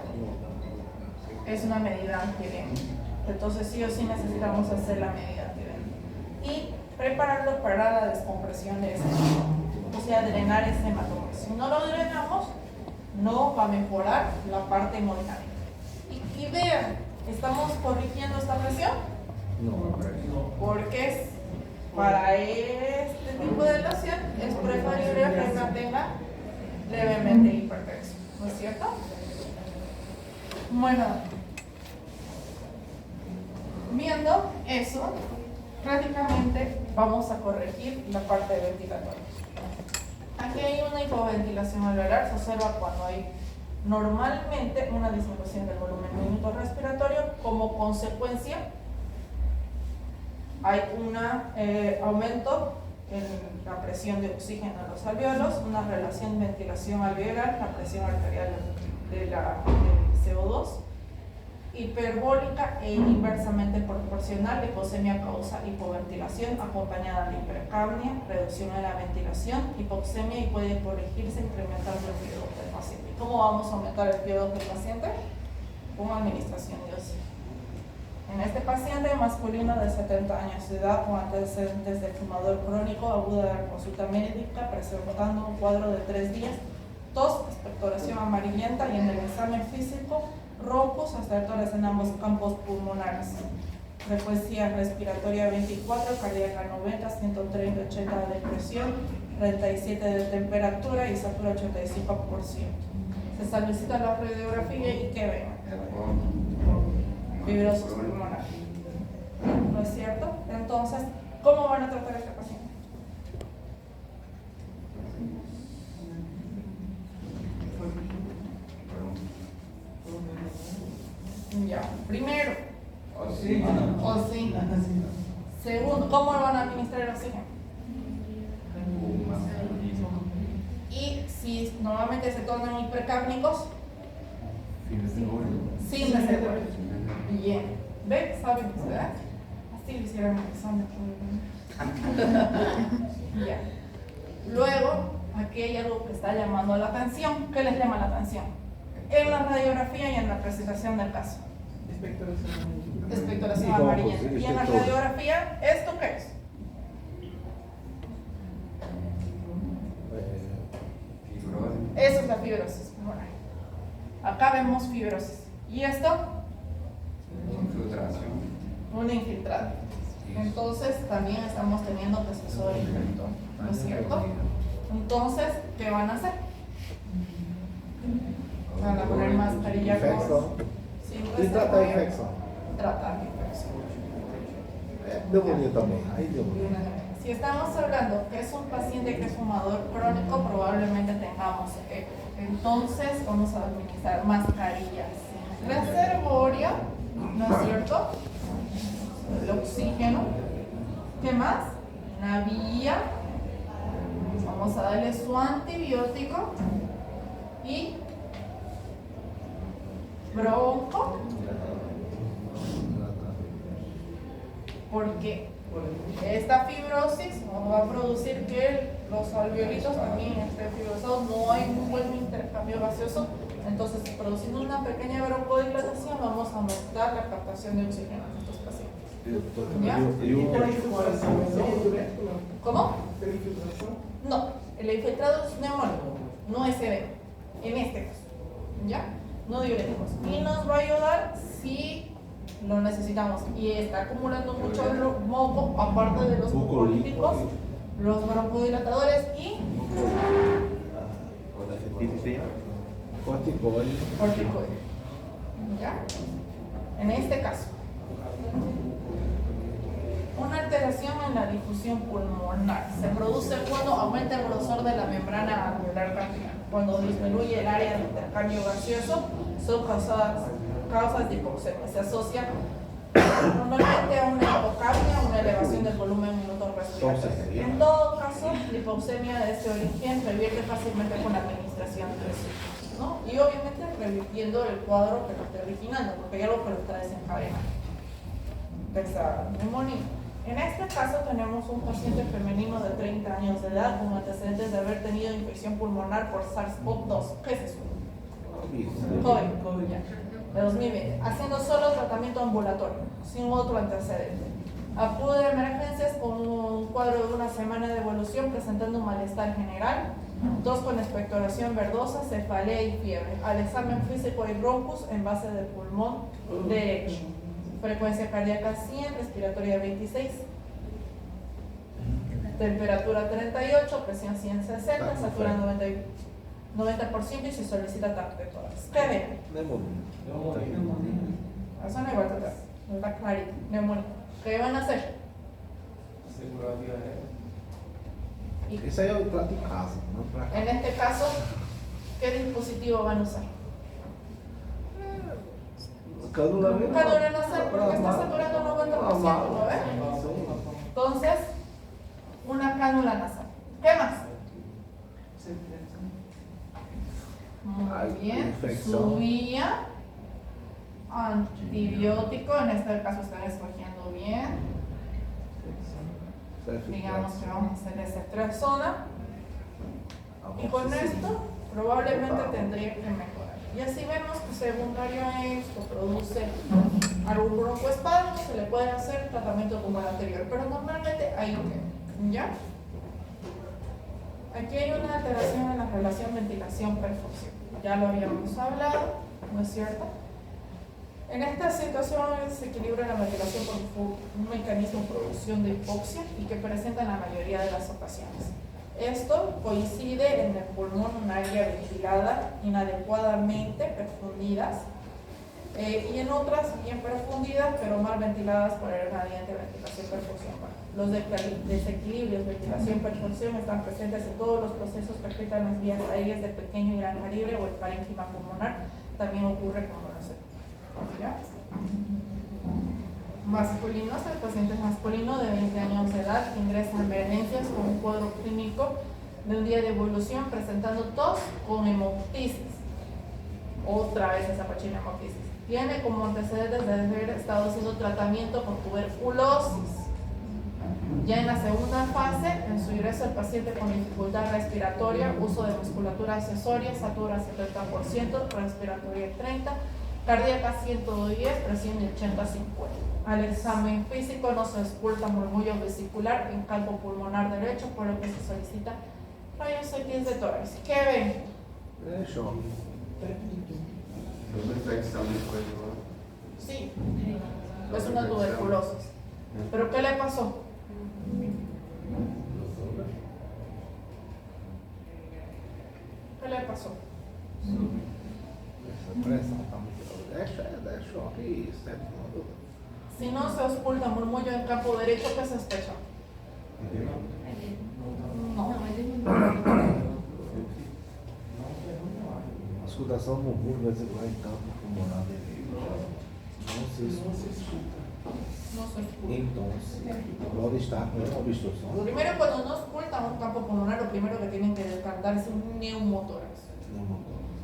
es una medida antiedema. Entonces sí o sí necesitamos hacer la medida antiedema. Y prepararlo para la descompresión de ese hematoma, o sea, drenar ese hematoma. Si no lo drenamos, no va a mejorar la parte hemodinámica. Y vean, ¿estamos corrigiendo esta presión? No. Porque para este tipo de lesión es preferible que se mantenga levemente hipertenso, ¿no es cierto? Bueno, viendo eso, prácticamente vamos a corregir la parte ventilatoria. Aquí hay una hipoventilación alveolar, se observa cuando hay normalmente una disminución del volumen mínimo respiratorio. Como consecuencia, hay un aumento en la presión de oxígeno en los alveolos, una relación ventilación alveolar, la presión arterial del CO2, hiperbólica e inversamente proporcional. Hipoxemia causa hipoventilación acompañada de hipercapnia, reducción en la ventilación, hipoxemia, y puede corregirse incrementando el PO2 del paciente. ¿Cómo vamos a aumentar el PO2 del paciente? Con administración de oxígeno. En este paciente masculino de 70 años de edad con antecedentes de fumador crónico, aguda de la consulta médica, presentando un cuadro de 3 días, tos, expectoración amarillenta y en el examen físico, roncos asertores en ambos campos pulmonares. Frecuencia respiratoria 24, cardíaca 90, 130, 80 de presión, 37 de temperatura y satura 85%. Se solicita la radiografía y que ven fibrosos pulmonares. ¿No es cierto? Entonces, ¿cómo van a tratar a este paciente? Ya, primero, oxígeno. Segundo, ¿cómo van a administrar el oxígeno? Y si normalmente se tornan hipercápnicos, sin desagüe. Bien. ¿Ven? ¿Saben ustedes? Así le hicieron el examen. Ya. Luego, aquí hay algo que está llamando la atención. ¿Qué les llama la atención? En la radiografía y en la presentación del caso. Expectoración amarillenta. Y en la radiografía, ¿esto qué es? Eso es la fibrosis. Bueno, acá vemos fibrosis. ¿Y esto? Infiltración. Un infiltrado. Entonces también estamos teniendo proceso de infiltrado, ¿no es cierto? Entonces, ¿qué van a hacer? Van a poner mascarilla Infecção. con... E tratar a infecção. Tratar la infección. Pneumonia também. Aí deu. Si estamos hablando que es un paciente que es fumador crónico, probablemente tengamos EPO. Entonces vamos a administrar mascarillas reservorio, ¿no es cierto? El oxígeno. ¿Qué más? Una vía. Vamos a darle su antibiótico y bronco. Porque esta fibrosis nos va a producir que los alveolitos también estén fibrosados, no hay un buen intercambio gaseoso, entonces produciendo una pequeña broncodilatación vamos a aumentar la captación de oxígeno en estos pacientes. ¿Ya? ¿Cómo? No, el infiltrado es neumónico, no es edema, en este caso, ¿ya? No diuréticos. Y nos va a ayudar si lo necesitamos y está acumulando mucho moco, aparte de los mucolíticos, los broncodilatadores y Corticoide. corticoide. ¿Ya? En este caso, una alteración en la difusión pulmonar se produce cuando aumenta el grosor de la membrana alveolar capilar, cuando disminuye el área de intercambio gaseoso, son causas de hipoxemia. Se asocia normalmente a una hipocapnia, una elevación del volumen minuto respiratorio. En todo caso, la hipoxemia de este origen revierte fácilmente con la administración de sustancias, ¿no? Y obviamente revirtiendo el cuadro que lo está originando, porque hay algo que lo está desencadenando. Esa neumonía. En este caso tenemos un paciente femenino de 30 años de edad con antecedentes de haber tenido infección pulmonar por SARS-CoV-2. ¿Qué es eso? COVID, ya, de 2020, haciendo solo tratamiento ambulatorio, sin otro antecedente. Acude a emergencias con un cuadro de una semana de evolución presentando un malestar general, tos con expectoración verdosa, cefalea y fiebre. Al examen físico hay broncus en base del pulmón derecho. Frecuencia cardíaca 100, respiratoria 26, temperatura 38, presión 160, satura 90% y se solicita TAC de todas. ¿Qué ven? Pneumonia. Eso no igual total, no está clarito. Neumonía. ¿Qué van a hacer? Segurar a diarreia. Y Isso aí eu trato em casa, não pra cá. en este caso, ¿qué dispositivo van a usar? Cânula mesmo. Cánula nasal, porque está saturando 90%, ¿no ves? Entonces, una cánula nasal. ¿Qué más? Muy bien. Infección. Su vía antibiótico, en este caso están escogiendo bien. Digamos que vamos a hacer ceftriaxona. Y con esto probablemente tendría que mejorar. Y así vemos que secundario a esto produce algún broncoespasmo, se le puede hacer tratamiento como el anterior, pero normalmente ahí queda, ¿ya? Aquí hay una alteración en la relación ventilación-perfusión. Ya lo habíamos hablado, ¿no es cierto? En esta situación se equilibra la ventilación por un mecanismo de producción de hipoxia y que presenta en la mayoría de las ocasiones. Esto coincide en el pulmón, un área ventilada inadecuadamente perfundidas y en otras bien perfundidas pero mal ventiladas por el gradiente de ventilación-perfusión. Los desequilibrios ventilación-perfusión están presentes en todos los procesos que afectan las vías aéreas de pequeño y gran calibre o el parénquima pulmonar. También ocurre con ¿ya? Masculinos, el paciente es masculino de 20 años de edad que ingresa a emergencias con un cuadro clínico de un día de evolución presentando tos con hemoptisis. Otra vez esa cochina hemoptisis. Tiene como antecedentes de haber estado haciendo tratamiento con tuberculosis. Ya en la segunda fase, en su ingreso el paciente con dificultad respiratoria, uso de musculatura accesoria, satura 70%, respiratoria 30%, cardíaca 110, presión de 80-50. Al examen físico no se ausculta murmullo vesicular en campo pulmonar derecho, por lo que se solicita rayos X de tórax. ¿Qué ven? Eso. ¿Dónde está el examen de cuello? Sí, es una tuberculosis. ¿Pero qué le pasó? ¿Qué le pasó? Pressão está muito. É choque isso, é tudo. Si no se ausculta murmullo en campo derecho, ¿qué sospecha? No. A escutação no murmúrio vai dizer em campo pulmonar dele. Não se escuta. No se ausculta. Então, pode estar com uma obstrução. Primero, cuando no auscultan un campo pulmonar, lo primero que tienen que descartar es un neumotórax.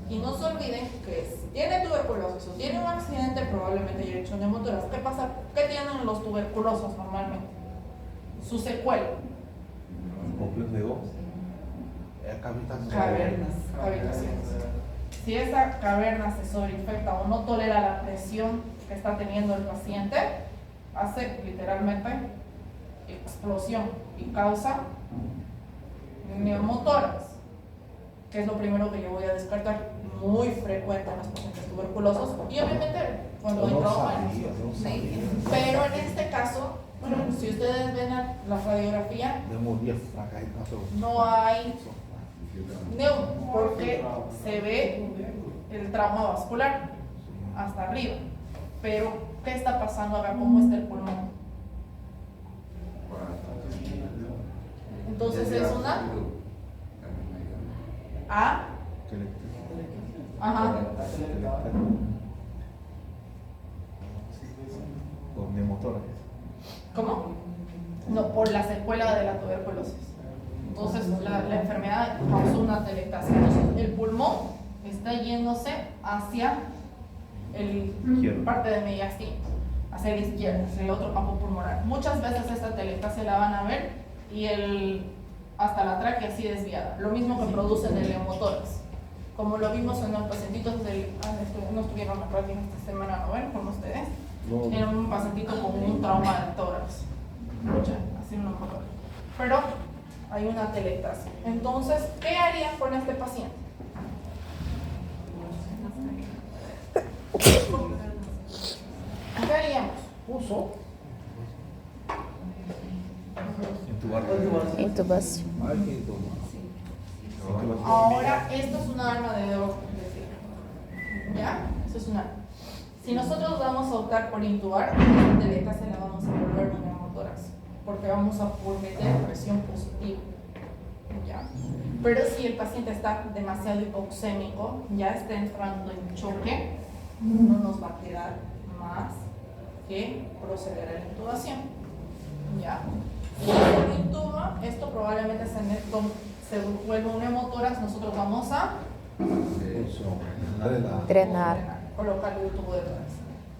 Y no se olviden que si tiene tuberculosis o tiene un accidente, probablemente haya hecho neumotórax. ¿Qué pasa? ¿Qué tienen los tuberculosos normalmente? Su secuela. Complexo de Gauss. É a cavitação. Cavitaciones. Si esa caverna se sobreinfecta o no tolera la presión que está teniendo el paciente, hace literalmente explosión y causa neumotórax, que es lo primero que yo voy a descartar, muy frecuente en los pacientes tuberculosos y obviamente cuando hay trauma. Sí. Pero en este caso, si ustedes ven la radiografía, Neumonia fraca aí na sua. no hay porque se ve el trauma vascular hasta arriba. Pero, ¿qué está pasando acá? ¿Cómo está el pulmón? Entonces es una A. Ajá. Con neumotórax. ¿Cómo? No, por la secuela de la tuberculosis. Entonces la enfermedad causó una atelectasia. Entonces el pulmón está yéndose hacia el parte de mediastina, hacia la izquierda, hacia el otro campo pulmonar. Muchas veces esta atelectasia la van a ver y hasta la tráquea así desviada. Lo mismo que producen el neumotórax. Como lo vimos en los pacientitos no estuvieron acá esta semana, ¿no ven? Con ustedes. No. Era un pacientito con un trauma de tórax. Mucha, así no me acuerdo. Pero hay una atelectasia. Entonces, ¿qué harían con este paciente? ¿Qué haríamos? Pulsou. Intubar. Intubação. Ai, que dor. Ahora, esto es una arma de doble filo. ¿Ya? Esto es una arma. Si nosotros vamos a optar por intubar, la atelectasia la vamos a volver un neumotórax, porque vamos a meter presión positiva. ¿Ya? Pero si el paciente está demasiado hipoxémico, ya está entrando en choque, no nos va a quedar más que proceder a la intubación. ¿Ya? Si se lo intuba, esto probablemente se vuelve un neumotórax, nosotros vamos a Pulsou. Drenar. Drenar. colocarle un tubo de tórax.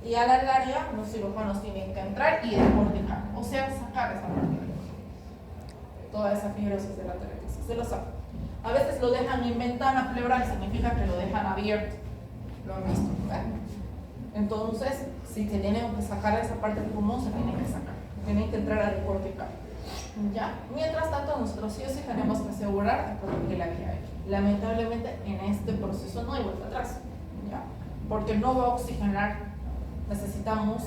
Y a la larga, los cirujanos tienen que entrar y descorticar, o sea, sacar esa parte. Toda esa fibrosis de la atelectasia, se lo sacan. A veces lo dejan en ventana pleural, significa que lo dejan abierto. Lo han visto, ¿verdad? Entonces, si se tienen que sacar esa parte del pulmón, se tienen que sacar. Tienen que entrar a descorticar. ¿Ya? Mientras tanto, nosotros sí o sí tenemos que asegurar de proteger la vía aérea. Lamentablemente, en este proceso no hay vuelta atrás. ¿Ya? Porque no va a oxigenar, necesitamos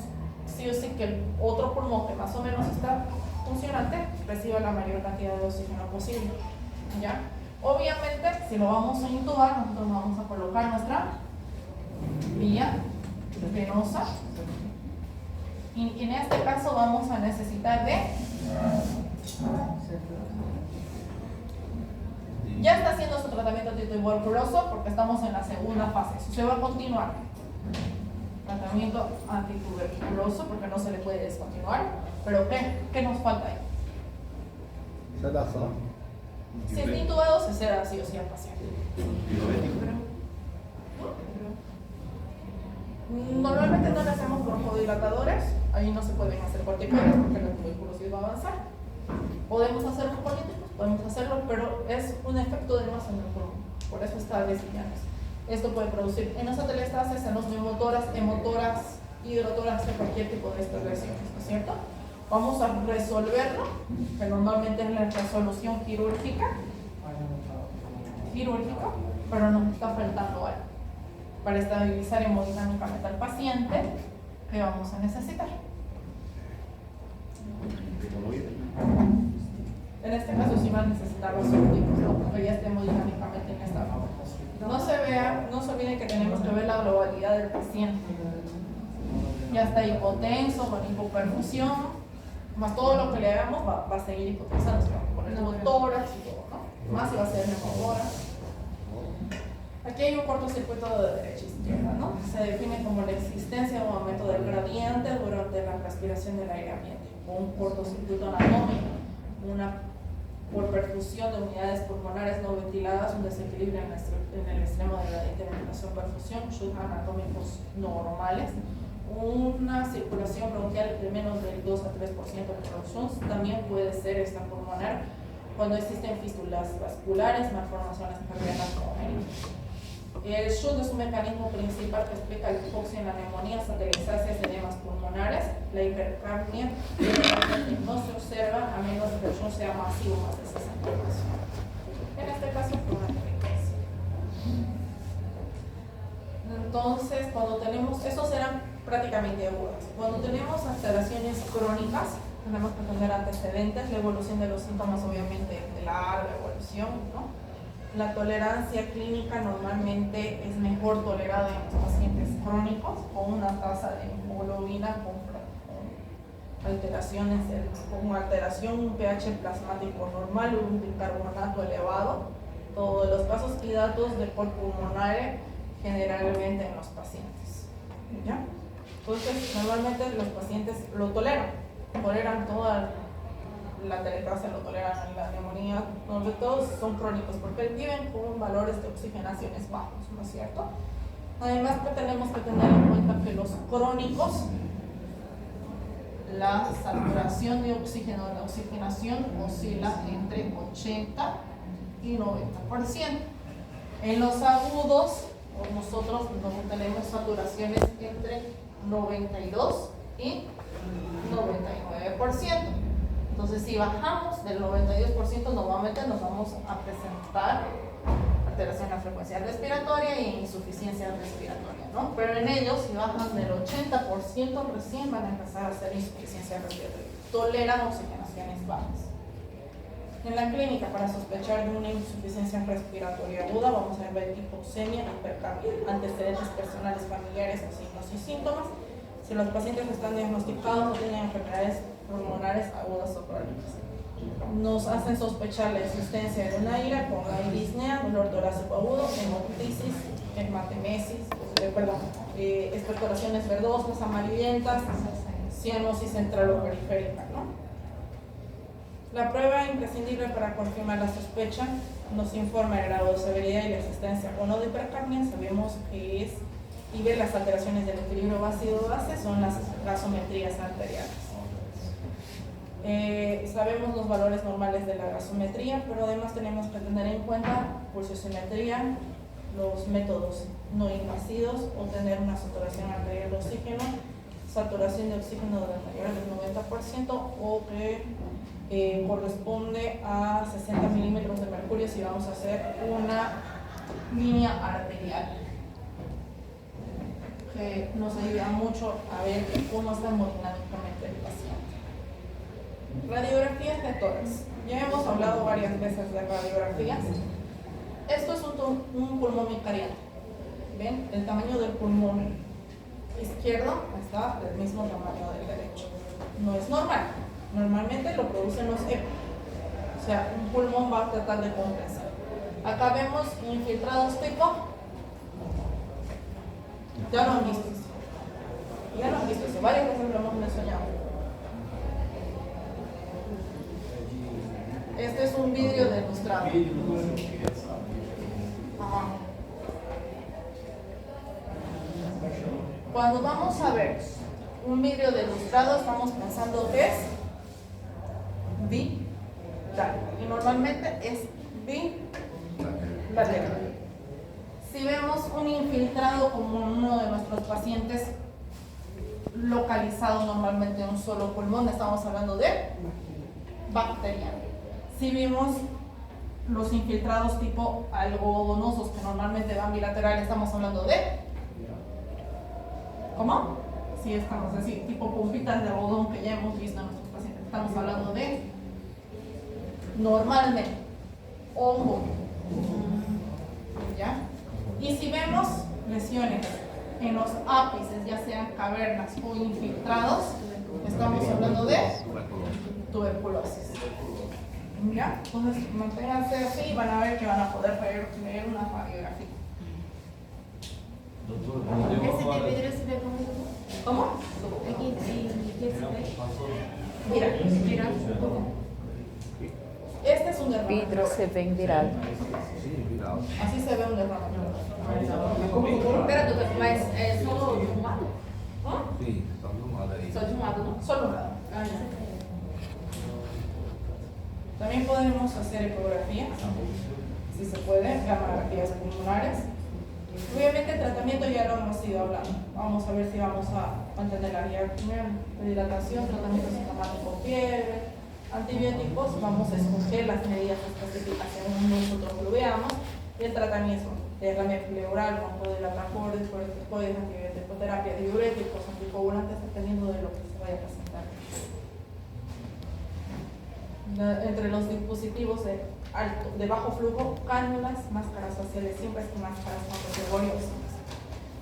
sí o sí que el otro pulmón que más o menos está funcionante reciba la mayor cantidad de oxígeno posible. ¿Ya? Obviamente, si lo vamos a intubar, nosotros vamos a colocar nuestra vía venosa y en este caso vamos a necesitar de ya está haciendo su tratamiento antituberculoso porque estamos en la segunda fase. Eso se va a continuar. Tratamiento antituberculoso porque no se le puede descontinuar. Pero ¿qué nos falta ahí? Sedação. Si está intubado, se ceda sí o sí al paciente. Normalmente no le hacemos broncodilatadores. Ahí no se pueden hacer corticoides porque la tuberculosis va a avanzar. Podemos hacerlo políticos, podemos hacerlo, pero es un efecto de masa en el pulmón. Por eso está desviándose. Esto puede producir enosatelestasis, enosnemotoras, hemotoras, hidrotoras, cualquier tipo de estas lesiones, ¿no es cierto? Vamos a resolverlo, que normalmente es la resolución quirúrgica, pero nos está faltando algo. Para estabilizar hemodinámicamente al paciente, ¿qué vamos a necesitar? En este caso sí van a necesitar los ópticos, ¿no? Porque ya esté hemodinámicamente inestable. No se olviden que tenemos que ver la globalidad del paciente. Ya está hipotenso, con hipoperfusión, más todo lo que le hagamos va a seguir hipotensando, se va a poner motoras y todo, ¿no? Más si va a ser neumotórax. Aquí hay un cortocircuito de derecha a izquierda, ¿no? Se define como la existencia de un aumento del gradiente durante la respiración del aire ambiente, o un cortocircuito anatómico, una por perfusión de unidades pulmonares no ventiladas, un desequilibrio en el extremo del gradiente de ventilación-perfusión, shocks anatómicos normales, una circulación bronquial de menos del 2 a 3% de producción, también puede ser extrapulmonar cuando existen fístulas vasculares, malformaciones cardíacas congénitas. El SHUNT es un mecanismo principal que explica la hipoxia en la neumonía, satelexasias, edemas pulmonares. La hipercapnia generalmente no se observa a menos que el SHUNT sea masivo, más de 60 casos. En este caso fue una hipercapnia. Entonces, cuando tenemos, esos eran prácticamente agudas. Cuando tenemos alteraciones crónicas, tenemos que tener antecedentes, la evolución de los síntomas obviamente de larga evolución, ¿no? La tolerancia clínica normalmente es mejor tolerada en los pacientes crónicos con una tasa de hemoglobina con alteraciones, con alteración, un pH plasmático normal, un bicarbonato elevado, todos los casos y datos de por pulmonar generalmente en los pacientes. ¿Ya? Entonces, normalmente los pacientes lo toleran toda la teletasia, lo toleran la neumonía, sobre todo son crónicos porque viven con valores de oxigenaciones bajos, ¿no es cierto? Además que tenemos que tener en cuenta que los crónicos, la saturación de oxígeno, la oxigenación oscila entre 80 y 90%. En los agudos, nosotros no tenemos saturaciones entre 92 y 99%. Entonces, si bajamos del 92%, normalmente nos vamos a presentar alteración en la frecuencia respiratoria y insuficiencia respiratoria, ¿no? Pero en ellos, si bajan del 80%, recién van a empezar a hacer insuficiencia respiratoria. Toleran oxigenaciones bajas. En la clínica, para sospechar de una insuficiencia respiratoria aguda, vamos a ver hipoxemia, hipercapnia, antecedentes personales, familiares, o signos y síntomas. Si los pacientes están diagnosticados o tienen enfermedades pulmonares agudas o crónicas. Nos hacen sospechar la existencia de una ira con disnea, dolor torácico agudo, hemoptisis, hematemesis, expectoraciones verdosas, amarillentas, cianosis central o periférica, ¿no? La prueba imprescindible para confirmar la sospecha nos informa el grado de severidad y la existencia o no de hipercapnia. Sabemos que es, y ver las alteraciones del equilibrio ácido-base son las gasometrías arteriales. Sabemos los valores normales de la gasometría, pero además tenemos que tener en cuenta pulsiometría, los métodos no invasivos, o tener una saturación arterial de oxígeno, saturación de oxígeno de mayor del 90% o que corresponde a 60 milímetros de mercurio si vamos a hacer una línea arterial, que nos ayuda mucho a ver cómo está hemodinámicamente el paciente. Radiografías de tórax. Ya hemos hablado varias veces de radiografías. Esto es un pulmón micariano. ¿Ven? El tamaño del pulmón izquierdo está del mismo tamaño del derecho. No es normal. Normalmente lo producen los EPO. O sea, un pulmón va a tratar de compensar. Acá vemos infiltrados tipo. Ya lo han visto. Ya lo han visto. Varias veces lo hemos mencionado. Este es un vidrio de lustrado. Ajá. Cuando vamos a ver un vidrio de lustrado, estamos pensando que es bacterial. Y normalmente es bacterial. Si vemos un infiltrado como uno de nuestros pacientes localizado normalmente en un solo pulmón, estamos hablando de bacteriano. Si vemos los infiltrados tipo algodonosos que normalmente van bilateral, estamos hablando de ¿cómo? Si estamos así, tipo pompitas de algodón que ya hemos visto en nuestros pacientes, estamos hablando de normalmente hongo. ¿Ya? Y si vemos lesiones en los ápices, ya sean cavernas o infiltrados, estamos hablando de tuberculosis. ¿Ya? Entonces, manténganse así y van a ver que van a poder leer una radiografía. Esse de vidro se vê como... ¿Cómo? Aqui, que se vê? Mira, Virar. este es un derrame. Vidro se ven viral. Así se ve un derrame. Pera, doutor, mas é só de um lado? ¿Ah? Sí, está normal ahí. Só de um lado, não? Solo un lado. Ah, já. También podemos hacer ecografías, si se puede, gamografías pulmonares. Obviamente el tratamiento ya lo hemos ido hablando. Vamos a ver si vamos a mantener la vía de dilatación, tratamiento sintomático, fiebre, antibióticos. Vamos a escoger las medidas específicas según nosotros lo veamos. Y el tratamiento de derrame pleural, broncodilatadores, corticoides, antibiótico-terapia, diuréticos, anticoagulantes, dependiendo de lo que se vaya a presentar. Entre los dispositivos de bajo flujo, cánulas, máscaras faciales simples y máscaras con reservorio.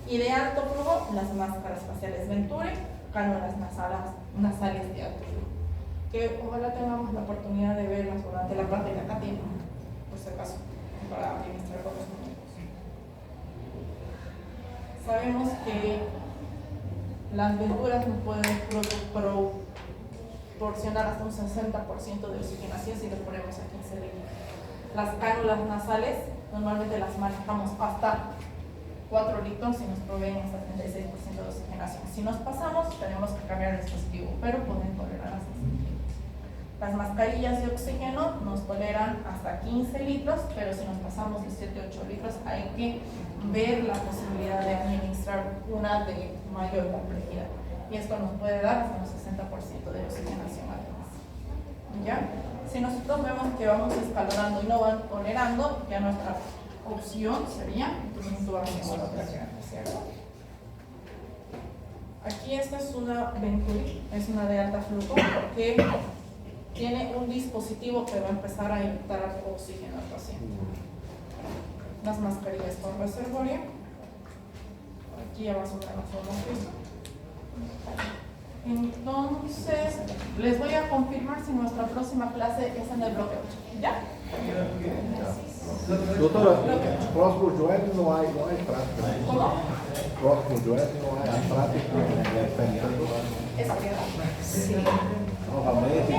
Y de alto flujo, las máscaras faciales Venturi, cánulas nasales de alto flujo. Que ojalá tengamos la oportunidad de verlas durante la parte de la catina, por si acaso, para administrar con los médicos. Sabemos que las Venturas nos pueden proporcionar hasta un 60% de oxigenación si lo ponemos a 15 litros. Las cánulas nasales normalmente las manejamos hasta 4 litros y nos proveen hasta 36% de oxigenación. Si nos pasamos, tenemos que cambiar el dispositivo, pero pueden tolerar hasta 5 litros. Las mascarillas de oxígeno nos toleran hasta 15 litros, pero si nos pasamos de 7-8 litros, hay que ver la posibilidad de administrar una de mayor complejidad. Y esto nos puede dar hasta un 60% de oxigenación además. ¿Ya? Si nosotros vemos que vamos escalonando y no van tolerando, ya nuestra opción sería intubación orotraqueal, ¿cierto? Aquí esta es una Venturi, es una de alta flujo, porque tiene un dispositivo que va a empezar a inyectar oxígeno al paciente. Las mascarillas con reservorio, aquí ya más o menos lo hemos visto. Entonces, les voy a confirmar si nuestra próxima clase es en el bloque 8. ¿Ya? Doutora, próximo joelho não há prática. ¿Cómo? Próximo joelho não há prática. ¿Esa queda? Novamente.